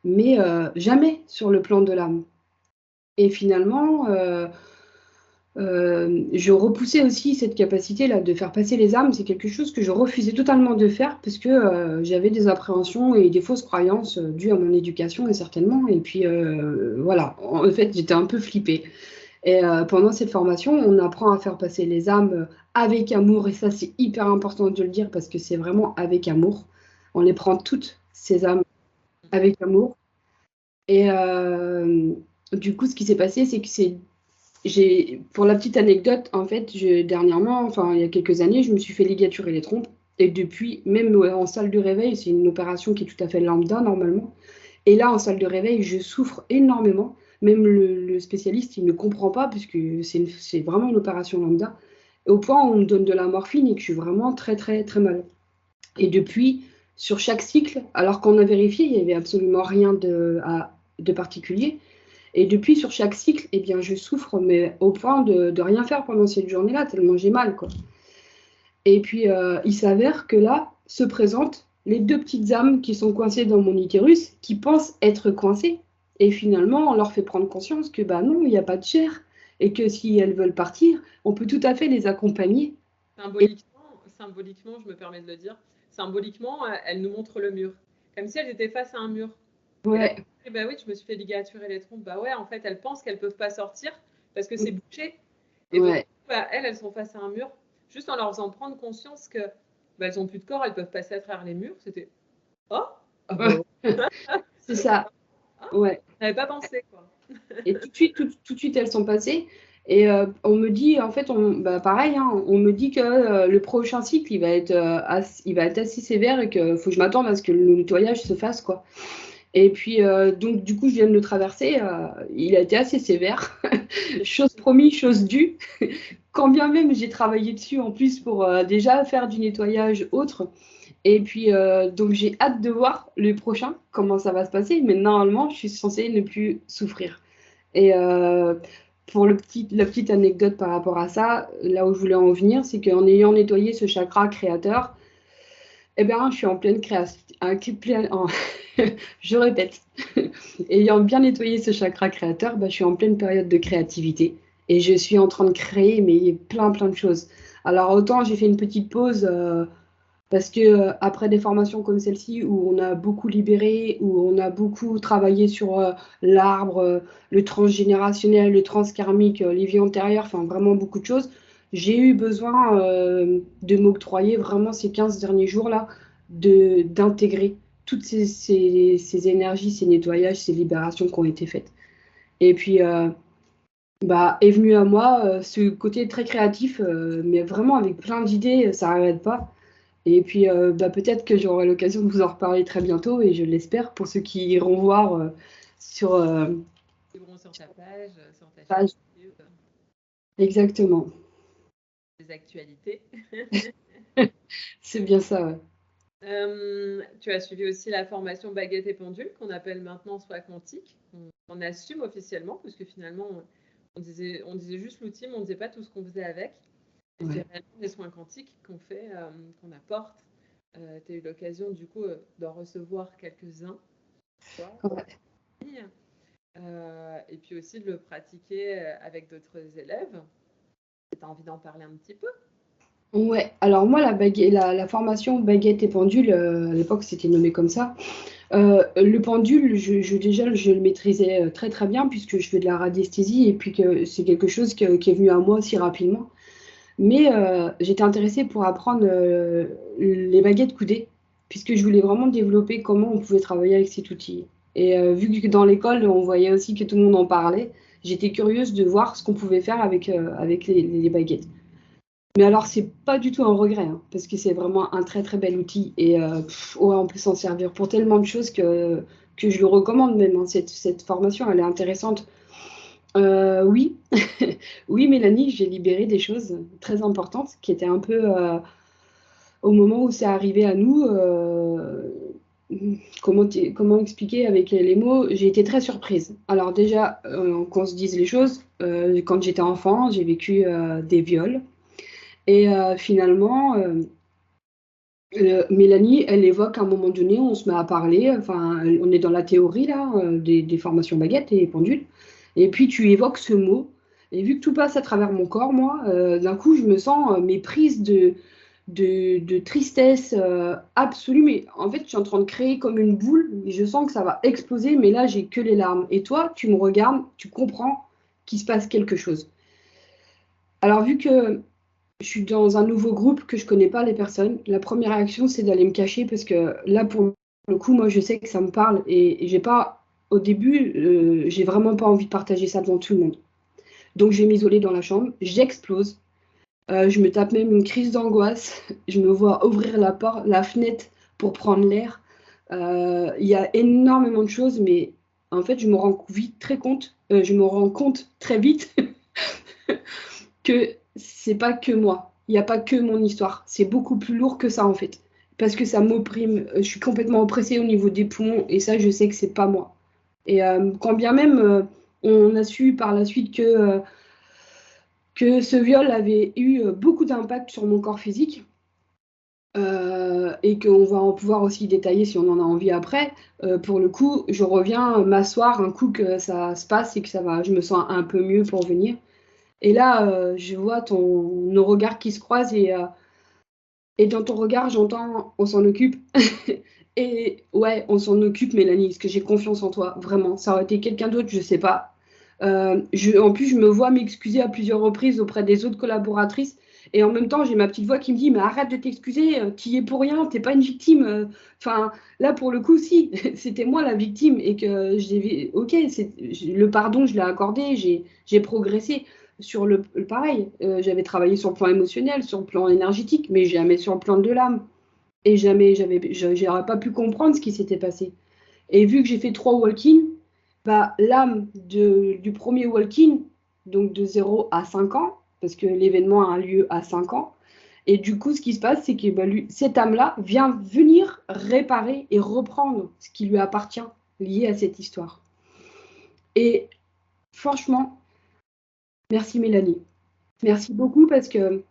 mais jamais sur le plan de l'âme. Et finalement, je repoussais aussi cette capacité-là de faire passer les âmes. C'est quelque chose que je refusais totalement de faire parce que j'avais des appréhensions et des fausses croyances dues à mon éducation, et certainement. Et puis voilà, en fait, j'étais un peu flippée. Et pendant cette formation, on apprend à faire passer les âmes avec amour. Et ça, c'est hyper important de le dire parce que c'est vraiment avec amour. On les prend toutes, ces âmes, avec amour. Et du coup, ce qui s'est passé, c'est que pour la petite anecdote, en fait, dernièrement, enfin, il y a quelques années, je me suis fait ligaturer les trompes. Et depuis, même en salle de réveil, c'est une opération qui est tout à fait lambda normalement. Et là, en salle de réveil, je souffre énormément. Même le spécialiste, il ne comprend pas, puisque c'est vraiment une opération lambda. Au point où on me donne de la morphine et que je suis vraiment très, très, très mal. Et depuis, sur chaque cycle, alors qu'on a vérifié, il n'y avait absolument rien de particulier. Et depuis, sur chaque cycle, eh bien, je souffre, mais au point de rien faire pendant cette journée-là, tellement j'ai mal, quoi. Et puis, il s'avère que là, se présentent les deux petites âmes qui sont coincées dans mon utérus, qui pensent être coincées. Et finalement, on leur fait prendre conscience que, bah non, il n'y a pas de chair. Et que si elles veulent partir, on peut tout à fait les accompagner. Et Symboliquement, je me permets de le dire, symboliquement, elle nous montre le mur. Comme si elles étaient face à un mur. Et là, ouais, bah oui, je me suis fait ligaturer les trompes. Bah ouais, en fait, elles pensent qu'elles peuvent pas sortir parce que c'est bouché. Et donc, ouais, bah, elles sont face à un mur. Juste en leur faisant prendre conscience que bah, elles ont plus de corps, elles peuvent passer à travers les murs. C'était oh. Ah bah, C'est ça, ouais. j'avais pas pensé, quoi. Et tout de suite, elles sont passées. Et on me dit, en fait, bah, pareil, hein, on me dit que le prochain cycle, il va être assez sévère et qu'il faut que je m'attende à ce que le nettoyage se fasse, quoi. Et puis, donc, du coup, je viens de le traverser. Il a été assez sévère. Chose promise, chose due. Quand bien même j'ai travaillé dessus en plus pour déjà faire du nettoyage autre. Et puis, donc, j'ai hâte de voir le prochain, comment ça va se passer. Mais normalement, je suis censée ne plus souffrir. Et pour la petite anecdote par rapport à ça, là où je voulais en venir, c'est qu'en ayant nettoyé ce chakra créateur, eh bien, je suis en pleine création. Je répète, ayant bien nettoyé ce chakra créateur, bah, je suis en pleine période de créativité et je suis en train de créer mais plein de choses. Alors autant j'ai fait une petite pause parce que après des formations comme celle-ci où on a beaucoup libéré, où on a beaucoup travaillé sur l'arbre, le transgénérationnel, le transkarmique, les vies antérieures, enfin vraiment beaucoup de choses, j'ai eu besoin de m'octroyer vraiment ces 15 derniers jours-là d'intégrer toutes ces énergies, ces nettoyages, ces libérations qui ont été faites. Et puis, bah, est venu à moi ce côté très créatif, mais vraiment avec plein d'idées, ça n'arrête pas. Et puis, bah, peut-être que j'aurai l'occasion de vous en reparler très bientôt, et je l'espère pour ceux qui iront voir sur Ils vont sur ta page, sur ta chaîne page. YouTube, Exactement. des actualités. C'est bien ça, ouais. Tu as suivi aussi la formation baguette et pendule qu'on appelle maintenant Soi Quantique. On assume officiellement, puisque finalement, on disait juste l'outil, mais on ne disait pas tout ce qu'on faisait avec. Et c'est Ouais. réellement des soins quantiques qu'on fait, qu'on apporte. Tu as eu l'occasion, du coup, d'en recevoir quelques-uns, toi, Ouais. et puis aussi de le pratiquer avec d'autres élèves. Tu as envie d'en parler un petit peu? Ouais. Alors moi, la formation baguette et pendule, à l'époque, c'était nommé comme ça. Le pendule, déjà, je le maîtrisais très très bien puisque je fais de la radiesthésie et puis que c'est quelque chose qui est venu à moi aussi rapidement. Mais j'étais intéressée pour apprendre les baguettes coudées, puisque je voulais vraiment développer comment on pouvait travailler avec cet outil. Et vu que dans l'école, on voyait aussi que tout le monde en parlait, j'étais curieuse de voir ce qu'on pouvait faire avec les baguettes. Mais alors, c'est pas du tout un regret, hein, parce que c'est vraiment un très très bel outil. Et ouais, on peut s'en servir pour tellement de choses que je le recommande même, hein. Cette formation, elle est intéressante. Oui, oui, Mélanie, j'ai libéré des choses très importantes qui étaient un peu au moment où c'est arrivé à nous. Comment expliquer avec les mots? J'ai été très surprise. Alors déjà, qu'on se dise les choses, quand j'étais enfant, j'ai vécu des viols. Et finalement, Mélanie, elle évoque à un moment donné, on se met à parler, enfin, on est dans la théorie là, des formations baguettes et pendules, et puis tu évoques ce mot, et vu que tout passe à travers mon corps, moi, d'un coup, je me sens méprise de tristesse absolue, mais en fait, je suis en train de créer comme une boule, et je sens que ça va exploser, mais là, j'ai que les larmes. Et toi, tu me regardes, tu comprends qu'il se passe quelque chose. Alors, vu que je suis dans un nouveau groupe que je connais pas les personnes. La première réaction, c'est d'aller me cacher parce que là, pour le coup, moi, je sais que ça me parle et j'ai pas, au début, j'ai vraiment pas envie de partager ça devant tout le monde. Donc, je vais m'isoler dans la chambre, j'explose, je me tape même une crise d'angoisse, je me vois ouvrir la porte, la fenêtre pour prendre l'air. Il y a énormément de choses, mais en fait, je me rends compte très vite que c'est pas que moi. Il n'y a pas que mon histoire. C'est beaucoup plus lourd que ça en fait. Parce que ça m'opprime. Je suis complètement oppressée au niveau des poumons et ça, je sais que c'est pas moi. Et quand bien même on a su par la suite que ce viol avait eu beaucoup d'impact sur mon corps physique et qu'on va en pouvoir aussi détailler si on en a envie après, pour le coup, je reviens m'asseoir un coup que ça se passe et que ça va, je me sens un peu mieux pour venir. Et là, je vois nos regards qui se croisent et dans ton regard, j'entends on s'en occupe. Et ouais, on s'en occupe, Mélanie, parce que j'ai confiance en toi, vraiment. Ça aurait été quelqu'un d'autre, je sais pas. En plus, je me vois m'excuser à plusieurs reprises auprès des autres collaboratrices Et en même temps, j'ai ma petite voix qui me dit, mais arrête de t'excuser, tu y es pour rien, t'es pas une victime. Enfin, là, pour le coup, si, c'était moi la victime et que ok, le pardon, je l'ai accordé, j'ai progressé sur pareil. J'avais travaillé sur le plan émotionnel, sur le plan énergétique, mais jamais sur le plan de l'âme. Et jamais, j'aurais pas pu comprendre ce qui s'était passé. Et vu que j'ai fait 3 walk-in, bah, l'âme du premier walk-in, donc de 0 à 5 ans, parce que l'événement a lieu à 5 ans, et du coup, ce qui se passe, c'est que bah, cette âme-là vient venir réparer et reprendre ce qui lui appartient lié à cette histoire. Et franchement, merci Mélanie. Merci beaucoup parce que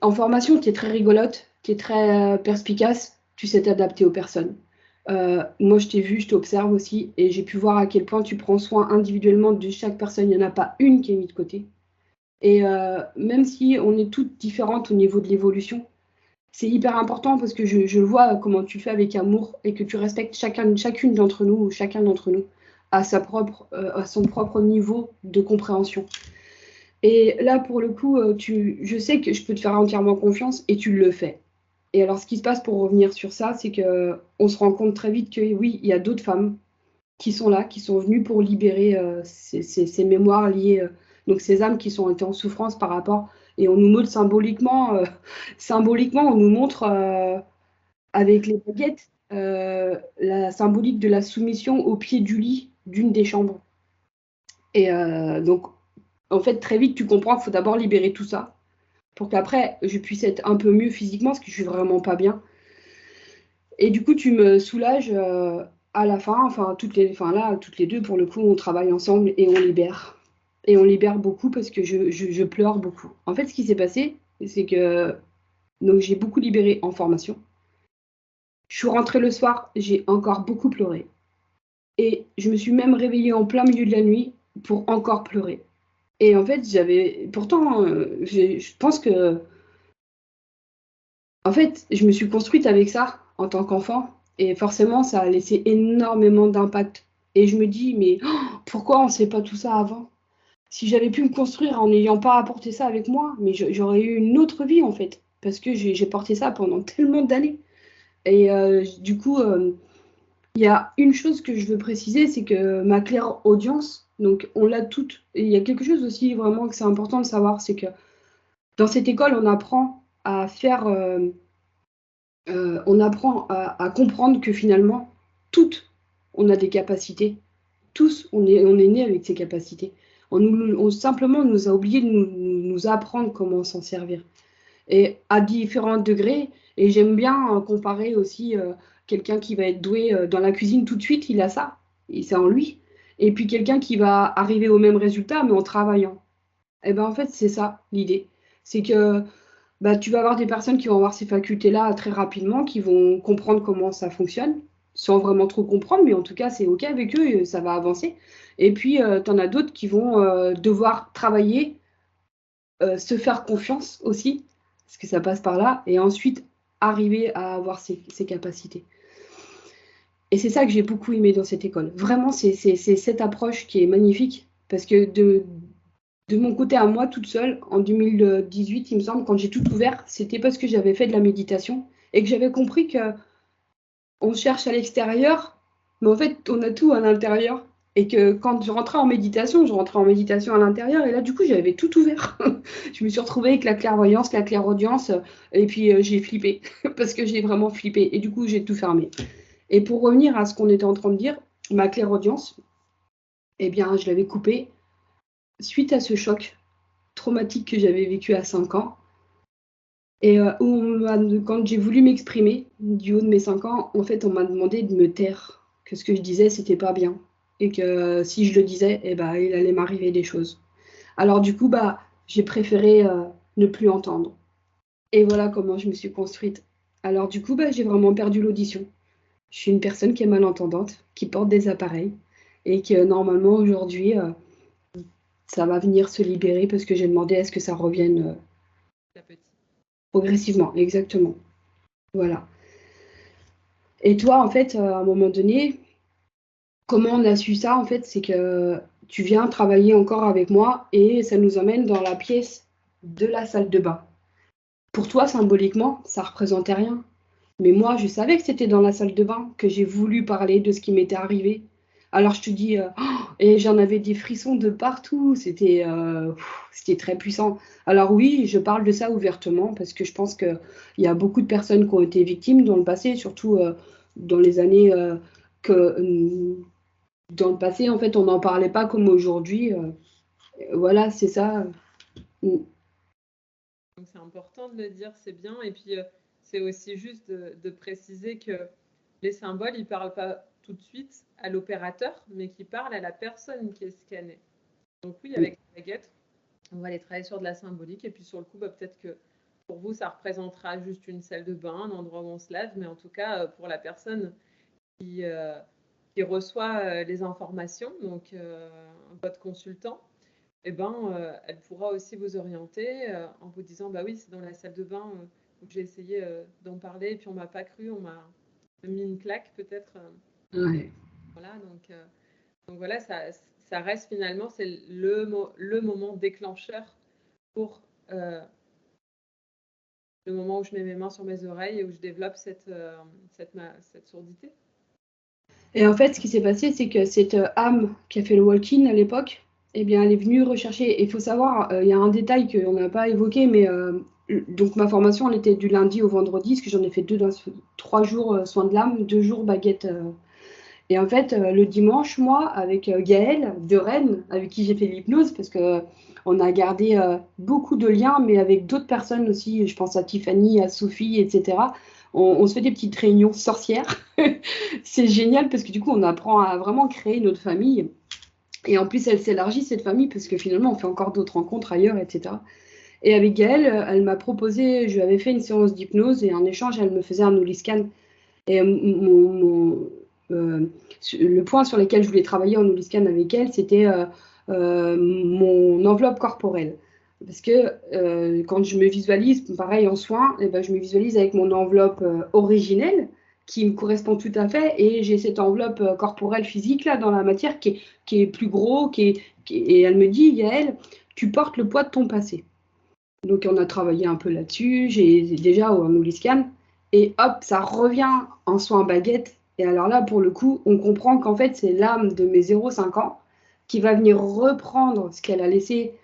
en formation, tu es très rigolote, tu es très perspicace, tu sais t'adapter aux personnes. Moi, je t'ai vu, je t'observe aussi, et j'ai pu voir à quel point tu prends soin individuellement de chaque personne. Il n'y en a pas une qui est mise de côté. Et même si on est toutes différentes au niveau de l'évolution, c'est hyper important parce que je vois comment tu le fais avec amour et que tu respectes chacune d'entre nous ou chacun d'entre nous à son propre niveau de compréhension. Et là, pour le coup, je sais que je peux te faire entièrement confiance et tu le fais. Et alors, ce qui se passe pour revenir sur ça, c'est qu'on se rend compte très vite que oui, il y a d'autres femmes qui sont là, qui sont venues pour libérer ces mémoires liées, donc ces âmes qui sont été en souffrance par rapport. Et on nous montre symboliquement, on nous montre avec les baguettes la symbolique de la soumission au pied du lit d'une des chambres. Et donc, en fait, très vite, tu comprends qu'il faut d'abord libérer tout ça pour qu'après, je puisse être un peu mieux physiquement parce que je suis vraiment pas bien. Et du coup, tu me soulages à la fin, toutes les deux, pour le coup, on travaille ensemble et on libère. Et on libère beaucoup parce que je pleure beaucoup. En fait, ce qui s'est passé, c'est que donc, j'ai beaucoup libéré en formation. Je suis rentrée le soir, j'ai encore beaucoup pleuré. Et je me suis même réveillée en plein milieu de la nuit pour encore pleurer. Et en fait, pourtant, je pense que en fait, je me suis construite avec ça en tant qu'enfant et forcément, ça a laissé énormément d'impact. Et je me dis, mais pourquoi on ne sait pas tout ça avant? Si j'avais pu me construire en n'ayant pas apporté ça avec moi, mais j'aurais eu une autre vie en fait, parce que j'ai porté ça pendant tellement d'années. Et du coup, il y a une chose que je veux préciser, c'est que ma claire audience, donc on l'a toute. Et il y a quelque chose aussi vraiment que c'est important de savoir, c'est que dans cette école, on apprend à faire on apprend à comprendre que finalement, toutes, on a des capacités. Tous, on est né avec ces capacités. Simplement, on nous a oublié de nous apprendre comment s'en servir. Et à différents degrés, et j'aime bien comparer aussi quelqu'un qui va être doué dans la cuisine tout de suite, il a ça, et c'est en lui. Et puis quelqu'un qui va arriver au même résultat, mais en travaillant. Et ben en fait, c'est ça l'idée. C'est que bah, tu vas avoir des personnes qui vont avoir ces facultés-là très rapidement, qui vont comprendre comment ça fonctionne, sans vraiment trop comprendre, mais en tout cas, c'est OK avec eux, et ça va avancer. Et puis, tu en as d'autres qui vont devoir travailler, se faire confiance aussi, parce que ça passe par là, et ensuite arriver à avoir ces capacités. Et c'est ça que j'ai beaucoup aimé dans cette école. Vraiment, c'est cette approche qui est magnifique, parce que de mon côté à moi, toute seule, en 2018, il me semble, quand j'ai tout ouvert, c'était parce que j'avais fait de la méditation et que j'avais compris qu'on cherche à l'extérieur, mais en fait, on a tout à l'intérieur. Et que quand je rentrais en méditation à l'intérieur, et là, du coup, j'avais tout ouvert. Je me suis retrouvée avec la clairvoyance, la clairaudience, et puis j'ai flippé, parce que j'ai vraiment flippé. Et du coup, j'ai tout fermé. Et pour revenir à ce qu'on était en train de dire, ma clairaudience, eh bien, je l'avais coupée suite à ce choc traumatique que j'avais vécu à 5 ans. Et quand j'ai voulu m'exprimer du haut de mes 5 ans, en fait, on m'a demandé de me taire, que ce que je disais, c'était pas bien. Et que si je le disais, eh ben, il allait m'arriver des choses. Alors du coup, bah, j'ai préféré ne plus entendre. Et voilà comment je me suis construite. Alors du coup, bah, j'ai vraiment perdu l'audition. Je suis une personne qui est malentendante, qui porte des appareils, et que normalement, aujourd'hui, ça va venir se libérer parce que j'ai demandé à ce que ça revienne progressivement, exactement. Voilà. Et toi, en fait, à un moment donné, comment on a su ça, en fait, c'est que tu viens travailler encore avec moi et ça nous emmène dans la pièce de la salle de bain. Pour toi, symboliquement, ça représentait rien. Mais moi, je savais que c'était dans la salle de bain que j'ai voulu parler de ce qui m'était arrivé. Alors je te dis, et j'en avais des frissons de partout, c'était très puissant. Alors oui, je parle de ça ouvertement parce que je pense qu'il y a beaucoup de personnes qui ont été victimes dans le passé, surtout dans les années que dans le passé, en fait, on n'en parlait pas comme aujourd'hui. Voilà, c'est ça. Donc c'est important de le dire, c'est bien. Et puis c'est aussi juste de préciser que les symboles, ils ne parlent pas tout de suite à l'opérateur, mais qui parlent à la personne qui est scannée. Donc oui, avec la baguette, on va aller travailler sur de la symbolique. Et puis sur le coup, peut-être que pour vous, ça représentera juste une salle de bain, un endroit où on se lave. Mais en tout cas, pour la personne qui reçoit les informations, donc votre consultant, eh ben, elle pourra aussi vous orienter en vous disant, bah oui, c'est dans la salle de bain où j'ai essayé d'en parler et puis on m'a pas cru, on m'a mis une claque peut-être. Ouais. Voilà, donc voilà, ça reste finalement, c'est le moment déclencheur pour le moment où je mets mes mains sur mes oreilles et où je développe cette surdité. Et en fait, ce qui s'est passé, c'est que cette âme qui a fait le walk-in à l'époque, eh bien, elle est venue rechercher. Et il faut savoir, il y a un détail qu'on n'a pas évoqué, mais donc ma formation, elle était du lundi au vendredi, parce que j'en ai fait 3 jours soins de l'âme, 2 jours baguette. Et en fait, le dimanche, moi, avec Gaëlle de Rennes, avec qui j'ai fait l'hypnose, parce que on a gardé beaucoup de liens, mais avec d'autres personnes aussi, je pense à Tiffany, à Sophie, etc. On se fait des petites réunions sorcières. C'est génial parce que du coup, on apprend à vraiment créer notre famille. Et en plus, elle s'élargit, cette famille, parce que finalement, on fait encore d'autres rencontres ailleurs, etc. Et avec Gaëlle, elle m'a proposé, je lui avais fait une séance d'hypnose et en échange, elle me faisait un Holy Scan. Et le point sur lequel je voulais travailler en Holy Scan avec elle, c'était mon enveloppe corporelle. Parce que quand je me visualise, pareil en soins, eh ben, je me visualise avec mon enveloppe originelle qui me correspond tout à fait et j'ai cette enveloppe corporelle physique là dans la matière qui est plus gros et elle me dit, Yael, tu portes le poids de ton passé. Donc on a travaillé un peu là-dessus, j'ai déjà en Holy Scan et hop, ça revient en soins baguette. Et alors là, pour le coup, on comprend qu'en fait, c'est l'âme de mes 0,5 ans qui va venir reprendre ce qu'elle a laissé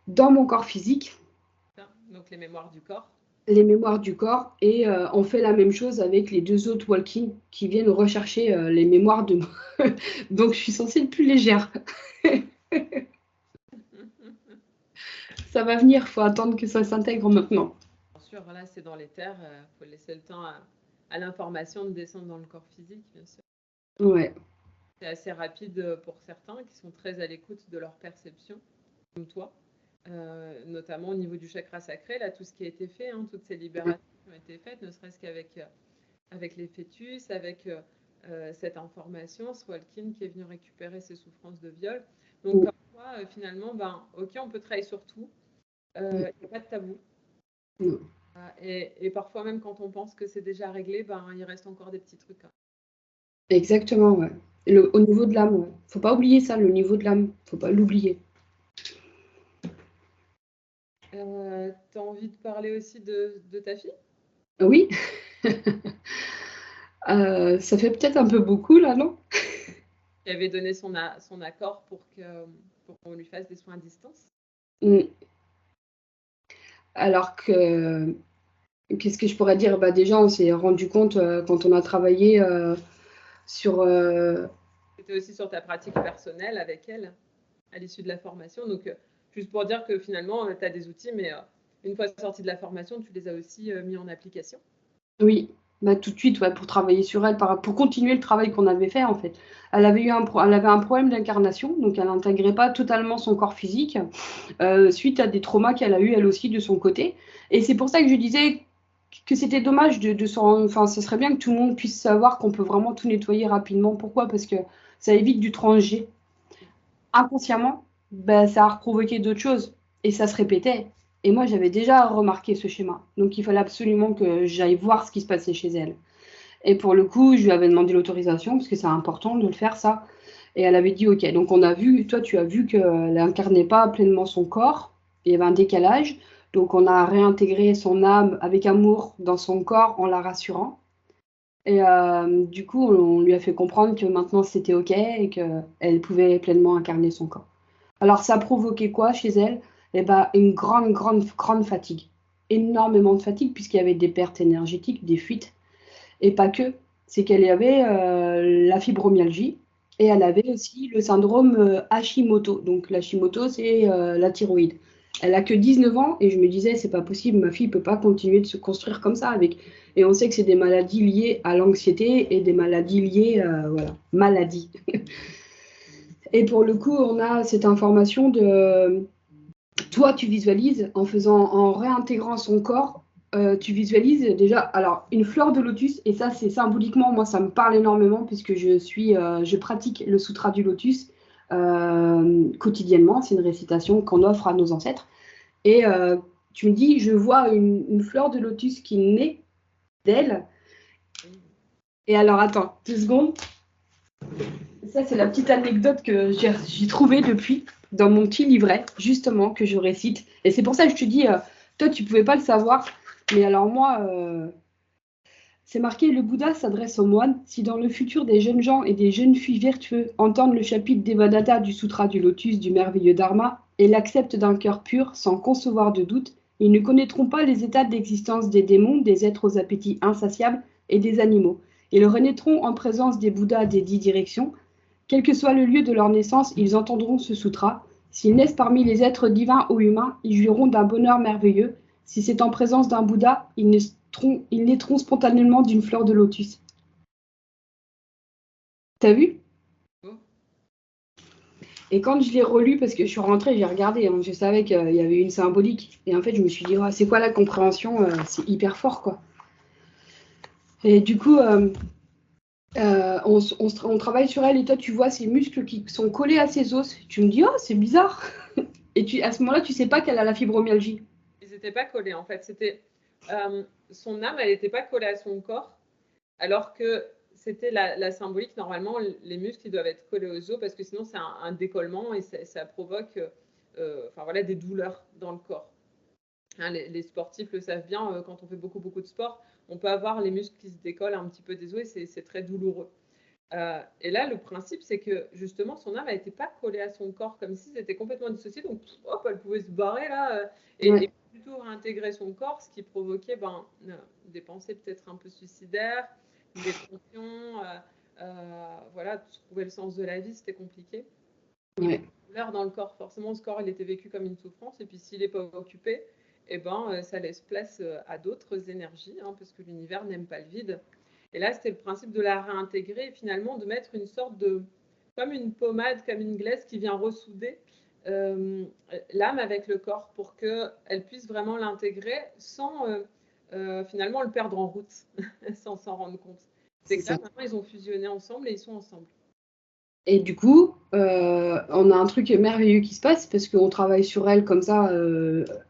dans mon corps physique, Donc les mémoires du corps. les mémoires du corps, et on fait la même chose avec les 2 autres walk-in qui viennent rechercher les mémoires de moi. Donc je suis censée être plus légère. Ça va venir, il faut attendre que ça s'intègre maintenant. Bien sûr, voilà, c'est dans les terres, faut laisser le temps à l'information de descendre dans le corps physique, bien sûr. Ouais. C'est assez rapide pour certains qui sont très à l'écoute de leur perception, comme toi, notamment au niveau du chakra sacré, là, tout ce qui a été fait, hein, toutes ces libérations qui ont été faites, ne serait-ce qu'avec avec les fœtus, avec cette information, Swalkin qui est venu récupérer ses souffrances de viol. Donc, comme quoi, finalement, ben, ok, on peut travailler sur tout, il n'y a pas de tabou. Et parfois, même quand on pense que c'est déjà réglé, ben, il reste encore des petits trucs. Hein. Exactement, ouais. Au niveau de l'âme, ouais. Faut pas oublier ça, le niveau de l'âme. Faut pas l'oublier. T'as envie de parler aussi de ta fille? Oui. Ça fait peut-être un peu beaucoup, là, non? Qui avait donné son accord pour qu'on lui fasse des soins à distance. Alors que, qu'est-ce que je pourrais dire? Bah, déjà, on s'est rendu compte quand on a travaillé sur... C'était aussi sur ta pratique personnelle avec elle, à l'issue de la formation. Donc, juste pour dire que finalement, tu as des outils, mais une fois sortie de la formation, tu les as aussi mis en application. Oui, bah, tout de suite, ouais, pour travailler sur elle, pour continuer le travail qu'on avait fait, en fait. Elle avait un problème d'incarnation, donc elle n'intégrait pas totalement son corps physique, suite à des traumas qu'elle a eu elle aussi de son côté. Et c'est pour ça que je disais que c'était dommage enfin, ce serait bien que tout le monde puisse savoir qu'on peut vraiment tout nettoyer rapidement. Pourquoi? Parce que ça évite du transger. Inconsciemment, ben, ça a provoqué d'autres choses et ça se répétait. Et moi, j'avais déjà remarqué ce schéma. Donc, il fallait absolument que j'aille voir ce qui se passait chez elle. Et pour le coup, je lui avais demandé l'autorisation parce que c'est important de le faire, ça. Et elle avait dit OK. Donc, on a vu, toi, tu as vu qu'elle n'incarnait pas pleinement son corps. il y avait un décalage. Donc, on a réintégré son âme avec amour dans son corps en la rassurant. Et du coup, on lui a fait comprendre que maintenant c'était OK et qu'elle pouvait pleinement incarner son corps. Alors, ça a provoqué quoi chez elle? Eh ben, une grande, grande, grande fatigue. Énormément de fatigue, puisqu'il y avait des pertes énergétiques, des fuites. Et pas que. C'est qu'elle avait la fibromyalgie et elle avait aussi le syndrome Hashimoto. Donc, l'Hashimoto, c'est la thyroïde. Elle a que 19 ans et je me disais, c'est pas possible, ma fille ne peut pas continuer de se construire comme ça avec. Et on sait que c'est des maladies liées à l'anxiété et des maladies liées, voilà, maladies. Et pour le coup, on a cette information de, toi, tu visualises en réintégrant son corps, tu visualises déjà, alors une fleur de lotus, et ça c'est symboliquement, moi ça me parle énormément puisque je pratique le sutra du lotus quotidiennement, c'est une récitation qu'on offre à nos ancêtres. Et tu me dis, je vois une fleur de lotus qui naît d'elle. Et alors, attends, 2 secondes. Ça, c'est la petite anecdote que j'ai trouvée depuis dans mon petit livret, justement, que je récite. Et c'est pour ça que je te dis, toi, tu ne pouvais pas le savoir. Mais alors, moi, c'est marqué, le Bouddha s'adresse aux moines. Si dans le futur, des jeunes gens et des jeunes filles vertueux entendent le chapitre Devadatta du Sutra du Lotus, du merveilleux Dharma, et l'acceptent d'un cœur pur, sans concevoir de doute, ils ne connaîtront pas les états d'existence des démons, des êtres aux appétits insatiables et des animaux. Ils renaîtront en présence des Bouddhas des 10 directions. Quel que soit le lieu de leur naissance, ils entendront ce sutra. S'ils naissent parmi les êtres divins ou humains, ils jouiront d'un bonheur merveilleux. Si c'est en présence d'un Bouddha, ils naîtront spontanément d'une fleur de lotus. T'as vu? Et quand je l'ai relu, parce que je suis rentrée, j'ai regardé, hein, je savais qu'il y avait une symbolique. Et en fait, je me suis dit, oh, c'est quoi la compréhension? C'est hyper fort, quoi. Et du coup, on travaille sur elle et toi, tu vois ses muscles qui sont collés à ses os. Tu me dis, oh, c'est bizarre. Et à ce moment-là, tu sais pas qu'elle a la fibromyalgie. Ils n'étaient pas collés, en fait. C'était son âme, elle n'était pas collée à son corps, alors que c'était la symbolique. Normalement, les muscles ils doivent être collés aux os parce que sinon, c'est un décollement et ça provoque voilà, des douleurs dans le corps. Hein, les sportifs le savent bien, quand on fait beaucoup, beaucoup de sport, on peut avoir les muscles qui se décollent un petit peu des os et c'est très douloureux. Et là, le principe, c'est que justement, son âme n'était pas collée à son corps, comme si c'était complètement dissocié, donc hop, elle pouvait se barrer là, et plutôt réintégrer son corps, ce qui provoquait des pensées peut-être un peu suicidaires, des tensions, voilà, trouver le sens de la vie, c'était compliqué. Ouais. Douleur dans le corps, forcément, ce corps, il était vécu comme une souffrance, et puis s'il n'est pas occupé, ça laisse place à d'autres énergies, hein, parce que l'univers n'aime pas le vide. Et là, c'était le principe de la réintégrer et finalement de mettre une sorte de, comme une pommade, comme une glace qui vient ressouder l'âme avec le corps pour qu'elle puisse vraiment l'intégrer sans finalement le perdre en route, sans s'en rendre compte. C'est que là, maintenant, ils ont fusionné ensemble et ils sont ensemble. Et du coup, on a un truc merveilleux qui se passe parce qu'on travaille sur elle comme ça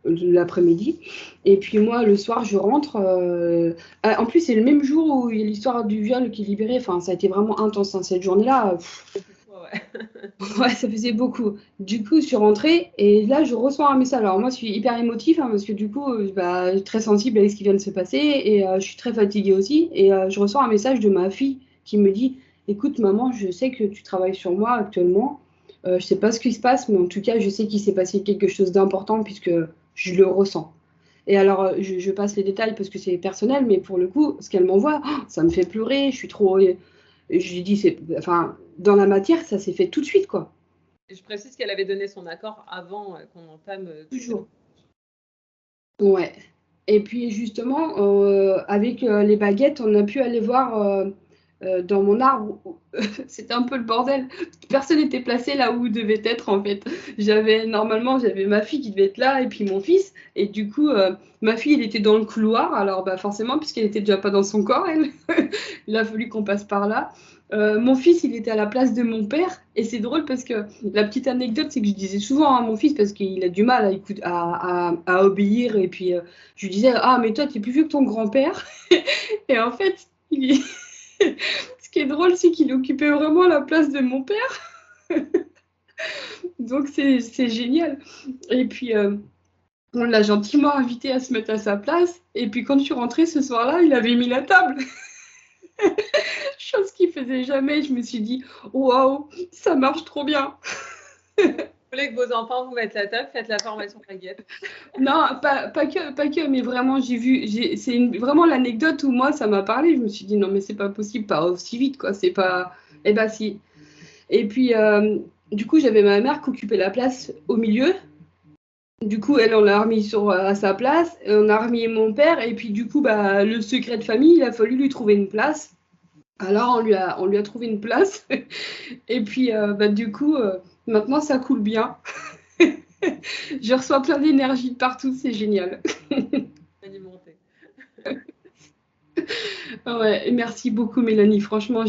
l'après-midi. Et puis moi, le soir, je rentre. En plus, c'est le même jour où il y a l'histoire du viol qui est libéré. Enfin, ça a été vraiment intense, hein, cette journée-là. Ouais, ça faisait beaucoup. Du coup, je suis rentrée et là, je reçois un message. Alors moi, je suis hyper émotive hein, parce que du coup, je suis très sensible à ce qui vient de se passer et je suis très fatiguée aussi. Et je reçois un message de ma fille qui me dit, écoute, maman, je sais que tu travailles sur moi actuellement. Je sais pas ce qui se passe, mais en tout cas, je sais qu'il s'est passé quelque chose d'important puisque je le ressens. Et alors, je passe les détails parce que c'est personnel, mais pour le coup, ce qu'elle m'envoie, ça me fait pleurer. Je suis trop. Je lui dis, dans la matière, ça s'est fait tout de suite, quoi. Et je précise qu'elle avait donné son accord avant qu'on entame. Toujours. Ouais. Et puis justement, avec les baguettes, on a pu aller voir dans mon arbre. C'était un peu le bordel. Personne n'était placé là où devait être en fait. Normalement, j'avais ma fille qui devait être là et puis mon fils. Et du coup, ma fille, elle était dans le couloir. Alors forcément, puisqu'elle était déjà pas dans son corps, elle, il a fallu qu'on passe par là. Mon fils, il était à la place de mon père. Et c'est drôle parce que la petite anecdote, c'est que je disais souvent à mon fils, parce qu'il a du mal à obéir. Et puis, je lui disais, ah, mais toi, t'es plus vieux que ton grand-père. Et en fait, ce qui est drôle, c'est qu'il occupait vraiment la place de mon père. Donc, c'est génial. Et puis, On l'a gentiment invité à se mettre à sa place. Et puis quand je suis rentrée ce soir-là, il avait mis la table. Chose qu'il faisait jamais. Je me suis dit, waouh, ça marche trop bien. Vous voulez que vos enfants vous mettent la table, faites la formation baguette. Non, pas que, mais vraiment, c'est vraiment l'anecdote où moi, ça m'a parlé. Je me suis dit, non, mais c'est pas possible, pas aussi vite, quoi. C'est pas. Eh ben, si. Et puis, du coup, j'avais ma mère qui occupait la place au milieu. Du coup, elle, on l'a remis à sa place. Et on a remis mon père. Et puis, du coup, bah, le secret de famille, il a fallu lui trouver une place. Alors, on lui a trouvé une place. Et puis, bah, du coup, maintenant, ça coule bien. Je reçois plein d'énergie de partout, c'est génial. Alimenté. Ouais, merci beaucoup, Mélanie. Franchement,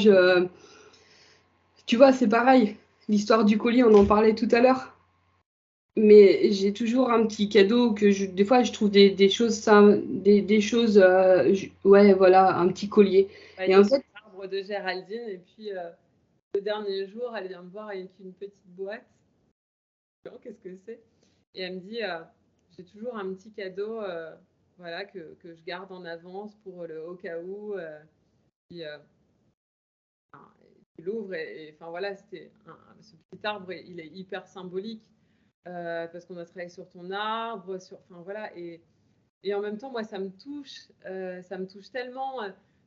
tu vois, c'est pareil. L'histoire du colis, on en parlait tout à l'heure. Mais j'ai toujours un petit cadeau des fois, je trouve des choses, des choses, ouais, voilà, un petit collier. Ouais, Et il en est sur fait, l'arbre de Géraldine. Et puis, le dernier jour, elle vient me voir avec une petite boîte. Qu'est-ce que c'est? Et elle me dit, j'ai toujours un petit cadeau, voilà, que je garde en avance pour le au cas où. Puis, tu l'ouvres enfin voilà, ce petit arbre, il est hyper symbolique parce qu'on a travaillé sur ton arbre, enfin voilà, et en même temps, moi, ça me touche tellement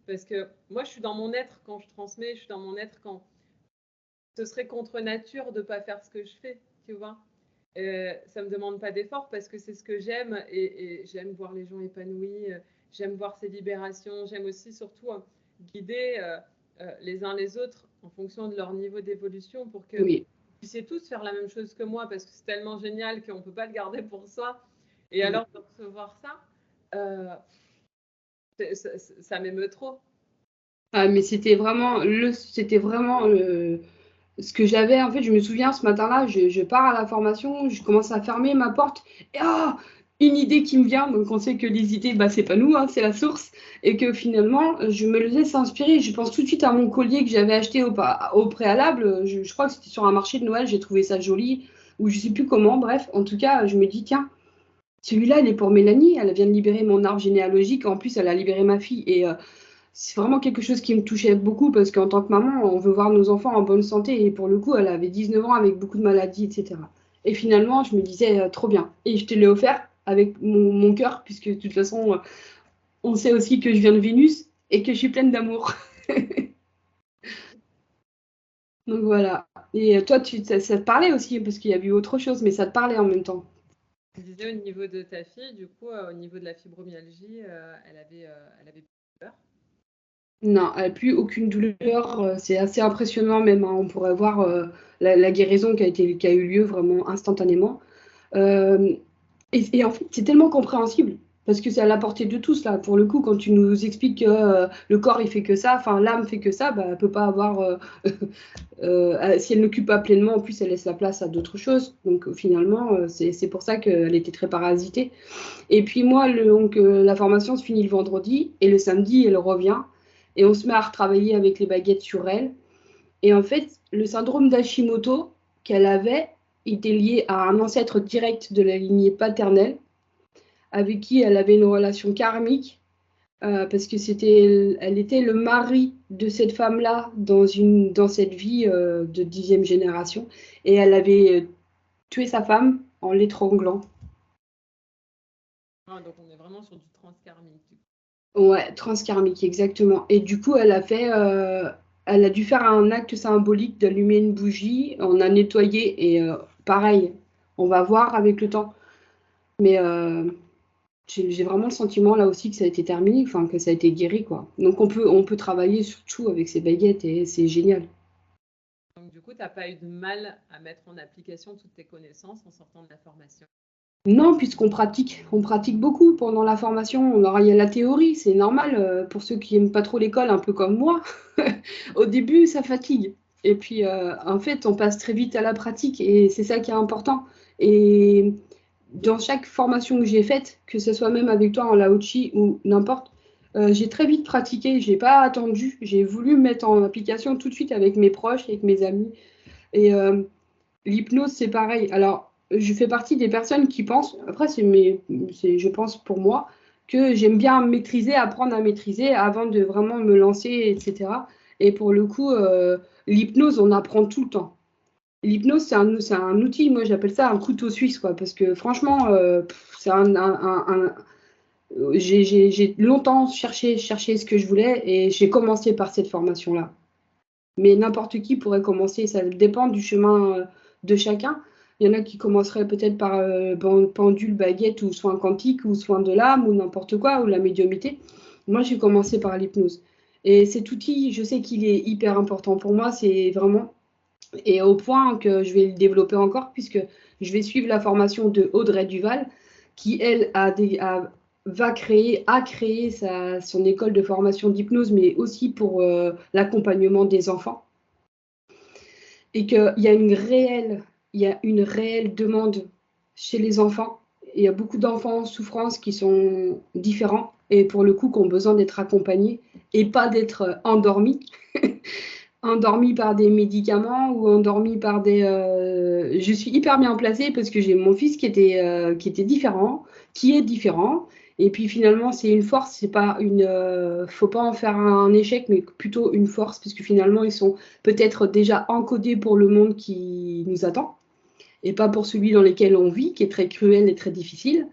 parce que moi, je suis dans mon être quand je transmets, je suis dans mon être quand ce serait contre nature de ne pas faire ce que je fais, tu vois. Ça me demande pas d'effort parce que c'est ce que j'aime et j'aime voir les gens épanouis, j'aime voir ces libérations, j'aime aussi surtout guider les uns les autres en fonction de leur niveau d'évolution pour que oui. vous puissiez tous faire la même chose que moi parce que c'est tellement génial qu'on ne peut pas le garder pour soi. Et alors de recevoir ça, euh, ça m'émeut trop. Ah, mais c'était vraiment ce que j'avais. En fait, je me souviens ce matin-là, je pars à la formation, je commence à fermer ma porte et une idée qui me vient. Donc, on sait que les idées, bah, c'est pas nous, hein, c'est la source. Et que finalement, je me laisse inspirer. Je pense tout de suite à mon collier que j'avais acheté au préalable. Je crois que c'était sur un marché de Noël, j'ai trouvé ça joli, ou je sais plus comment. Bref, en tout cas, je me dis, tiens, celui-là, il est pour Mélanie. Elle vient de libérer mon arbre généalogique. En plus, elle a libéré ma fille. Et c'est vraiment quelque chose qui me touchait beaucoup parce qu'en tant que maman, on veut voir nos enfants en bonne santé. Et pour le coup, elle avait 19 ans avec beaucoup de maladies, etc. Et finalement, je me disais, trop bien. Et je te l'ai offert avec mon cœur, puisque de toute façon, on sait aussi que je viens de Vénus et que je suis pleine d'amour. Donc voilà. Et toi, ça te parlait aussi, parce qu'il y a eu autre chose, mais ça te parlait en même temps. Tu disais au niveau de ta fille, du coup, au niveau de la fibromyalgie, elle avait peur. Non, elle n'a plus aucune douleur. C'est assez impressionnant même, hein. On pourrait voir la guérison qui a eu lieu vraiment instantanément. Euh, et en fait, c'est tellement compréhensible parce que c'est à la portée de tous là. Pour le coup, quand tu nous expliques que le corps il fait que ça, enfin l'âme fait que ça, bah, elle peut pas avoir. Si elle n'occupe pas pleinement, en plus elle laisse la place à d'autres choses. Donc finalement, c'est pour ça qu'elle était très parasitée. Et puis moi, la formation se finit le vendredi et le samedi, elle revient et on se met à retravailler avec les baguettes sur elle. Et en fait, le syndrome d'Hashimoto qu'elle avait était lié à un ancêtre direct de la lignée paternelle avec qui elle avait une relation karmique parce que elle était le mari de cette femme-là dans cette vie de 10e génération et elle avait tué sa femme en l'étranglant. Ah, donc on est vraiment sur du transkarmique. Ouais, transkarmique, exactement. Et du coup, elle a dû faire un acte symbolique d'allumer une bougie. On a nettoyé et pareil, on va voir avec le temps. Mais j'ai vraiment le sentiment là aussi que ça a été terminé, enfin que ça a été guéri, quoi. Donc on peut travailler sur tout avec ces baguettes et c'est génial. Donc du coup, tu n'as pas eu de mal à mettre en application toutes tes connaissances en sortant de la formation. Non, on pratique beaucoup pendant la formation. Alors, il y a la théorie, c'est normal pour ceux qui n'aiment pas trop l'école, un peu comme moi. Au début, ça fatigue. Et puis, en fait, on passe très vite à la pratique et c'est ça qui est important. Et dans chaque formation que j'ai faite, que ce soit même avec toi en Laochi ou n'importe, j'ai très vite pratiqué. J'ai pas attendu. J'ai voulu mettre en application tout de suite avec mes proches, avec mes amis. Et l'hypnose, c'est pareil. Alors, je fais partie des personnes qui pensent, après je pense pour moi, que j'aime bien maîtriser, apprendre à maîtriser avant de vraiment me lancer, etc. Et pour le coup, l'hypnose, on apprend tout le temps. L'hypnose, c'est un outil, moi j'appelle ça un couteau suisse, quoi, parce que franchement, c'est j'ai longtemps cherché ce que je voulais et j'ai commencé par cette formation-là. Mais n'importe qui pourrait commencer, ça dépend du chemin de chacun. Il y en a qui commenceraient peut-être par pendule, baguette ou soins quantiques ou soins de l'âme ou n'importe quoi, ou la médiumité. Moi, j'ai commencé par l'hypnose. Et cet outil, je sais qu'il est hyper important pour moi, c'est vraiment, et au point que je vais le développer encore, puisque je vais suivre la formation de Audrey Duval, qui, elle, a créé son école de formation d'hypnose, mais aussi pour l'accompagnement des enfants. Et qu'il y a une réelle demande chez les enfants. Il y a beaucoup d'enfants en souffrance qui sont différents et pour le coup qui ont besoin d'être accompagnés et pas d'être endormis. Endormis par des médicaments ou endormis par des... Je suis hyper bien placée parce que j'ai mon fils qui était différent, qui est différent. Et puis finalement, c'est une force, c'est pas une... faut pas en faire un échec, mais plutôt une force, parce que finalement, ils sont peut-être déjà encodés pour le monde qui nous attend, et pas pour celui dans lequel on vit, qui est très cruel et très difficile.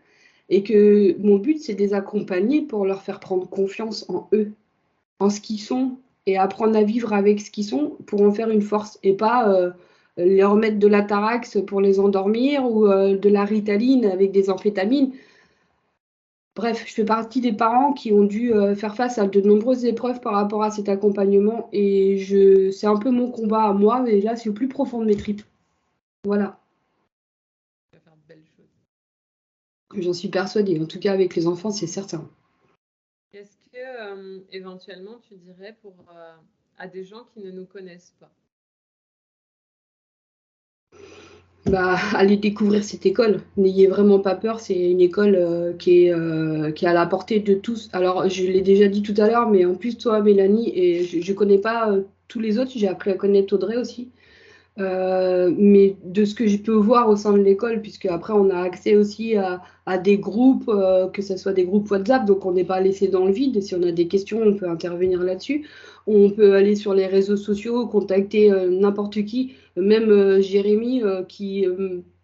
Et que mon but, c'est de les accompagner pour leur faire prendre confiance en eux, en ce qu'ils sont, et apprendre à vivre avec ce qu'ils sont pour en faire une force, et pas leur mettre de la Tarax pour les endormir ou de la Ritaline avec des amphétamines. Bref, je fais partie des parents qui ont dû faire face à de nombreuses épreuves par rapport à cet accompagnement et c'est un peu mon combat à moi, mais là c'est au plus profond de mes tripes. Voilà. Tu vas faire de belles choses. J'en suis persuadée, en tout cas avec les enfants, c'est certain. Est-ce que éventuellement tu dirais à des gens qui ne nous connaissent pas? Bah, allez découvrir cette école. N'ayez vraiment pas peur, c'est une école qui est à la portée de tous. Alors, je l'ai déjà dit tout à l'heure, mais en plus, toi, Mélanie, et je ne connais pas tous les autres, j'ai appris à connaître Audrey aussi. Mais de ce que je peux voir au sein de l'école, puisque après on a accès aussi à des groupes, que ce soit des groupes WhatsApp, donc on n'est pas laissé dans le vide. Si on a des questions, on peut intervenir là-dessus. On peut aller sur les réseaux sociaux, contacter n'importe qui, même Jérémy, qui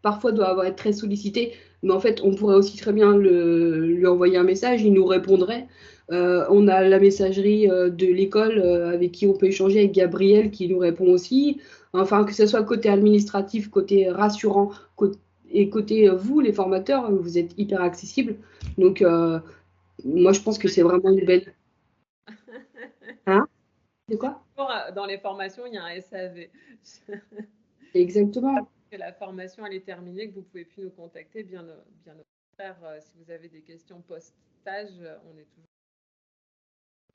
parfois doit avoir été très sollicité, mais en fait on pourrait aussi très bien lui envoyer un message, il nous répondrait. On a la messagerie de l'école avec qui on peut échanger, avec Gabriel qui nous répond aussi. Enfin, que ce soit côté administratif, côté rassurant, et côté vous, les formateurs, vous êtes hyper accessibles. Donc, moi, je pense que c'est vraiment une belle... Hein? C'est quoi? Dans les formations, il y a un SAV. Exactement. Que la formation elle est terminée, que vous ne pouvez plus nous contacter, bien au contraire, si vous avez des questions post-stage, on est toujours...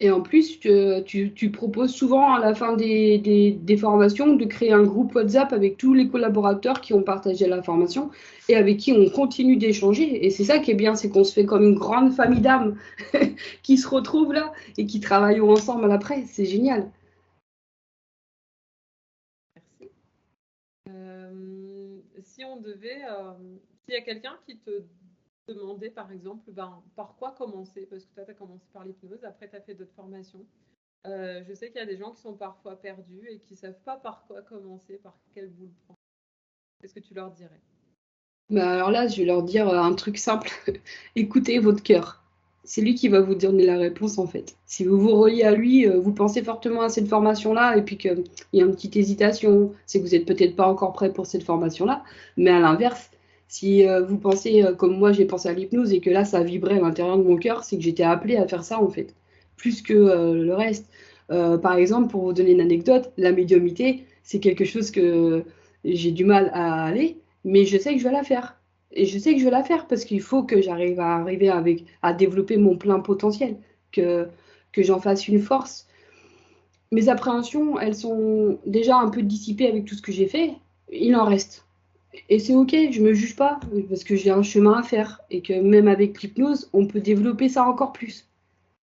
Et en plus, tu proposes souvent à la fin des formations de créer un groupe WhatsApp avec tous les collaborateurs qui ont partagé la formation et avec qui on continue d'échanger. Et c'est ça qui est bien, c'est qu'on se fait comme une grande famille d'âmes qui se retrouvent là et qui travaillent ensemble après. C'est génial. Merci. Si on devait... s'il y a quelqu'un qui te demandait, par exemple, par quoi commencer, parce que toi, tu as commencé par l'hypnose, après, tu as fait d'autres formations. Je sais qu'il y a des gens qui sont parfois perdus et qui ne savent pas par quoi commencer, par quel bout le prendre. Qu'est-ce que tu leur dirais? Bah alors là, je vais leur dire un truc simple. Écoutez votre cœur. C'est lui qui va vous donner la réponse en fait. Si vous vous reliez à lui, vous pensez fortement à cette formation-là et puis qu'il y a une petite hésitation, c'est que vous n'êtes peut-être pas encore prêt pour cette formation-là. Mais à l'inverse, si vous pensez comme moi j'ai pensé à l'hypnose et que là ça vibrait à l'intérieur de mon cœur, c'est que j'étais appelée à faire ça en fait, plus que le reste. Par exemple, pour vous donner une anecdote, la médiumité, c'est quelque chose que j'ai du mal à aller, mais je sais que je vais la faire. Et je sais que je vais la faire parce qu'il faut que j'arrive à développer mon plein potentiel, que j'en fasse une force. Mes appréhensions, elles sont déjà un peu dissipées avec tout ce que j'ai fait. Il en reste. Et c'est ok, je me juge pas parce que j'ai un chemin à faire et que même avec l'hypnose, on peut développer ça encore plus.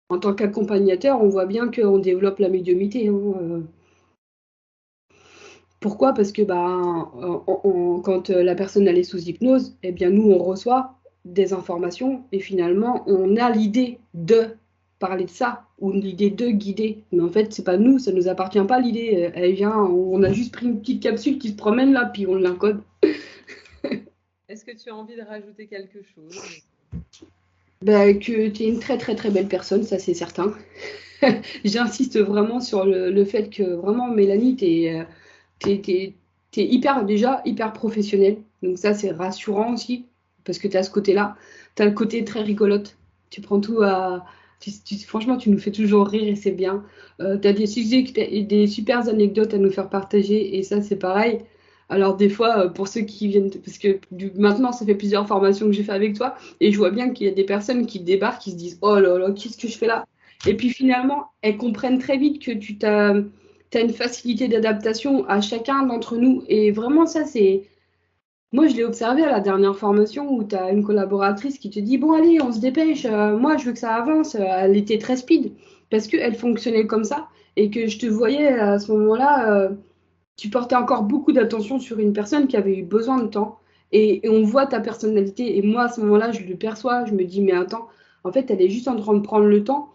En tant qu'accompagnateur, on voit bien qu'on développe la médiumité, hein. Pourquoi? Parce que quand la personne elle est sous hypnose, eh bien nous on reçoit des informations et finalement on a l'idée de parler de ça ou l'idée de guider. Mais en fait c'est pas nous, ça nous appartient pas l'idée. Elle vient, on a juste pris une petite capsule qui se promène là puis on l'encode. Est-ce que tu as envie de rajouter quelque chose? Que tu es une très très très belle personne, ça c'est certain. J'insiste vraiment sur le fait que vraiment Mélanie, t'es hyper déjà hyper professionnelle. Donc ça c'est rassurant aussi parce que tu as ce côté-là. Tu as le côté très rigolote. Tu prends tout à franchement tu nous fais toujours rire et c'est bien. Tu as des sujets des super anecdotes à nous faire partager et ça c'est pareil. Alors des fois pour ceux qui viennent parce que maintenant ça fait plusieurs formations que j'ai fait avec toi et je vois bien qu'il y a des personnes qui débarquent qui se disent oh là là qu'est-ce que je fais là? Et puis finalement elles comprennent très vite que tu as une facilité d'adaptation à chacun d'entre nous. Et vraiment, ça, c'est. Moi, je l'ai observé à la dernière formation où tu as une collaboratrice qui te dit bon, allez, on se dépêche, moi, je veux que ça avance. Elle était très speed parce qu'elle fonctionnait comme ça et que je te voyais à ce moment-là, tu portais encore beaucoup d'attention sur une personne qui avait eu besoin de temps. Et on voit ta personnalité. Et moi, à ce moment-là, je le perçois. Je me dis, mais attends, en fait, elle est juste en train de prendre le temps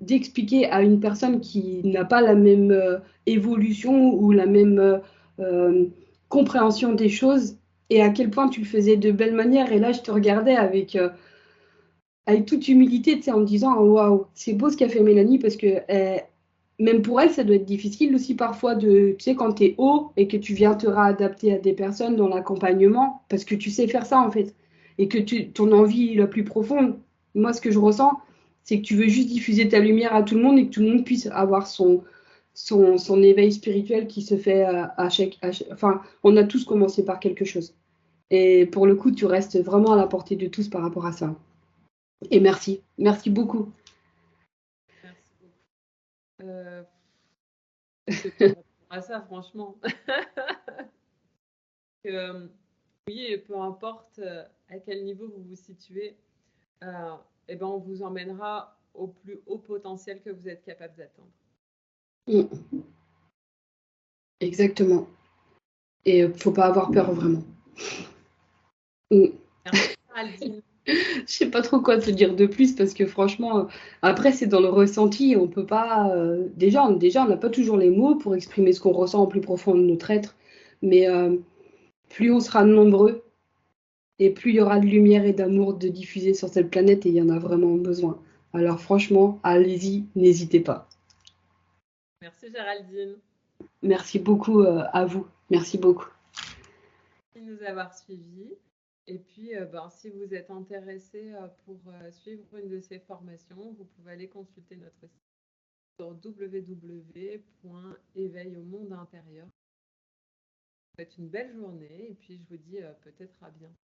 d'expliquer à une personne qui n'a pas la même évolution ou la même euh, compréhension des choses et à quel point tu le faisais de belle manière. Et là, je te regardais avec toute humilité, tu sais, en me disant, waouh, c'est beau ce qu'a fait Mélanie parce que même pour elle, ça doit être difficile aussi parfois de, tu sais, quand tu es haut et que tu viens te réadapter à des personnes dans l'accompagnement parce que tu sais faire ça en fait et que ton envie la plus profonde, moi, ce que je ressens, c'est que tu veux juste diffuser ta lumière à tout le monde et que tout le monde puisse avoir son éveil spirituel qui se fait Enfin, on a tous commencé par quelque chose. Et pour le coup, tu restes vraiment à la portée de tous par rapport à ça. Et merci. Merci beaucoup. Merci beaucoup. Qu'est-ce que tu réponds à ça, franchement? Que, oui, et peu importe à quel niveau vous vous situez, euh, eh ben, on vous emmènera au plus haut potentiel que vous êtes capable d'atteindre. Mm, exactement. Et faut pas avoir peur vraiment. Mm. Merci, Géraldine. Je sais pas trop quoi te dire de plus parce que franchement, après c'est dans le ressenti, on peut pas. Déjà, on n'a pas toujours les mots pour exprimer ce qu'on ressent au plus profond de notre être, mais plus on sera nombreux et plus il y aura de lumière et d'amour de diffuser sur cette planète et il y en a vraiment besoin. Alors franchement, allez-y, n'hésitez pas. Merci, Géraldine, Merci beaucoup à vous. Merci beaucoup. de nous avoir suivis. Et puis, ben, si vous êtes intéressé pour suivre une de ces formations, vous pouvez aller consulter notre site sur www.éveilaumondeintérieur. Je vous souhaite une belle journée et puis je vous dis peut-être à bientôt.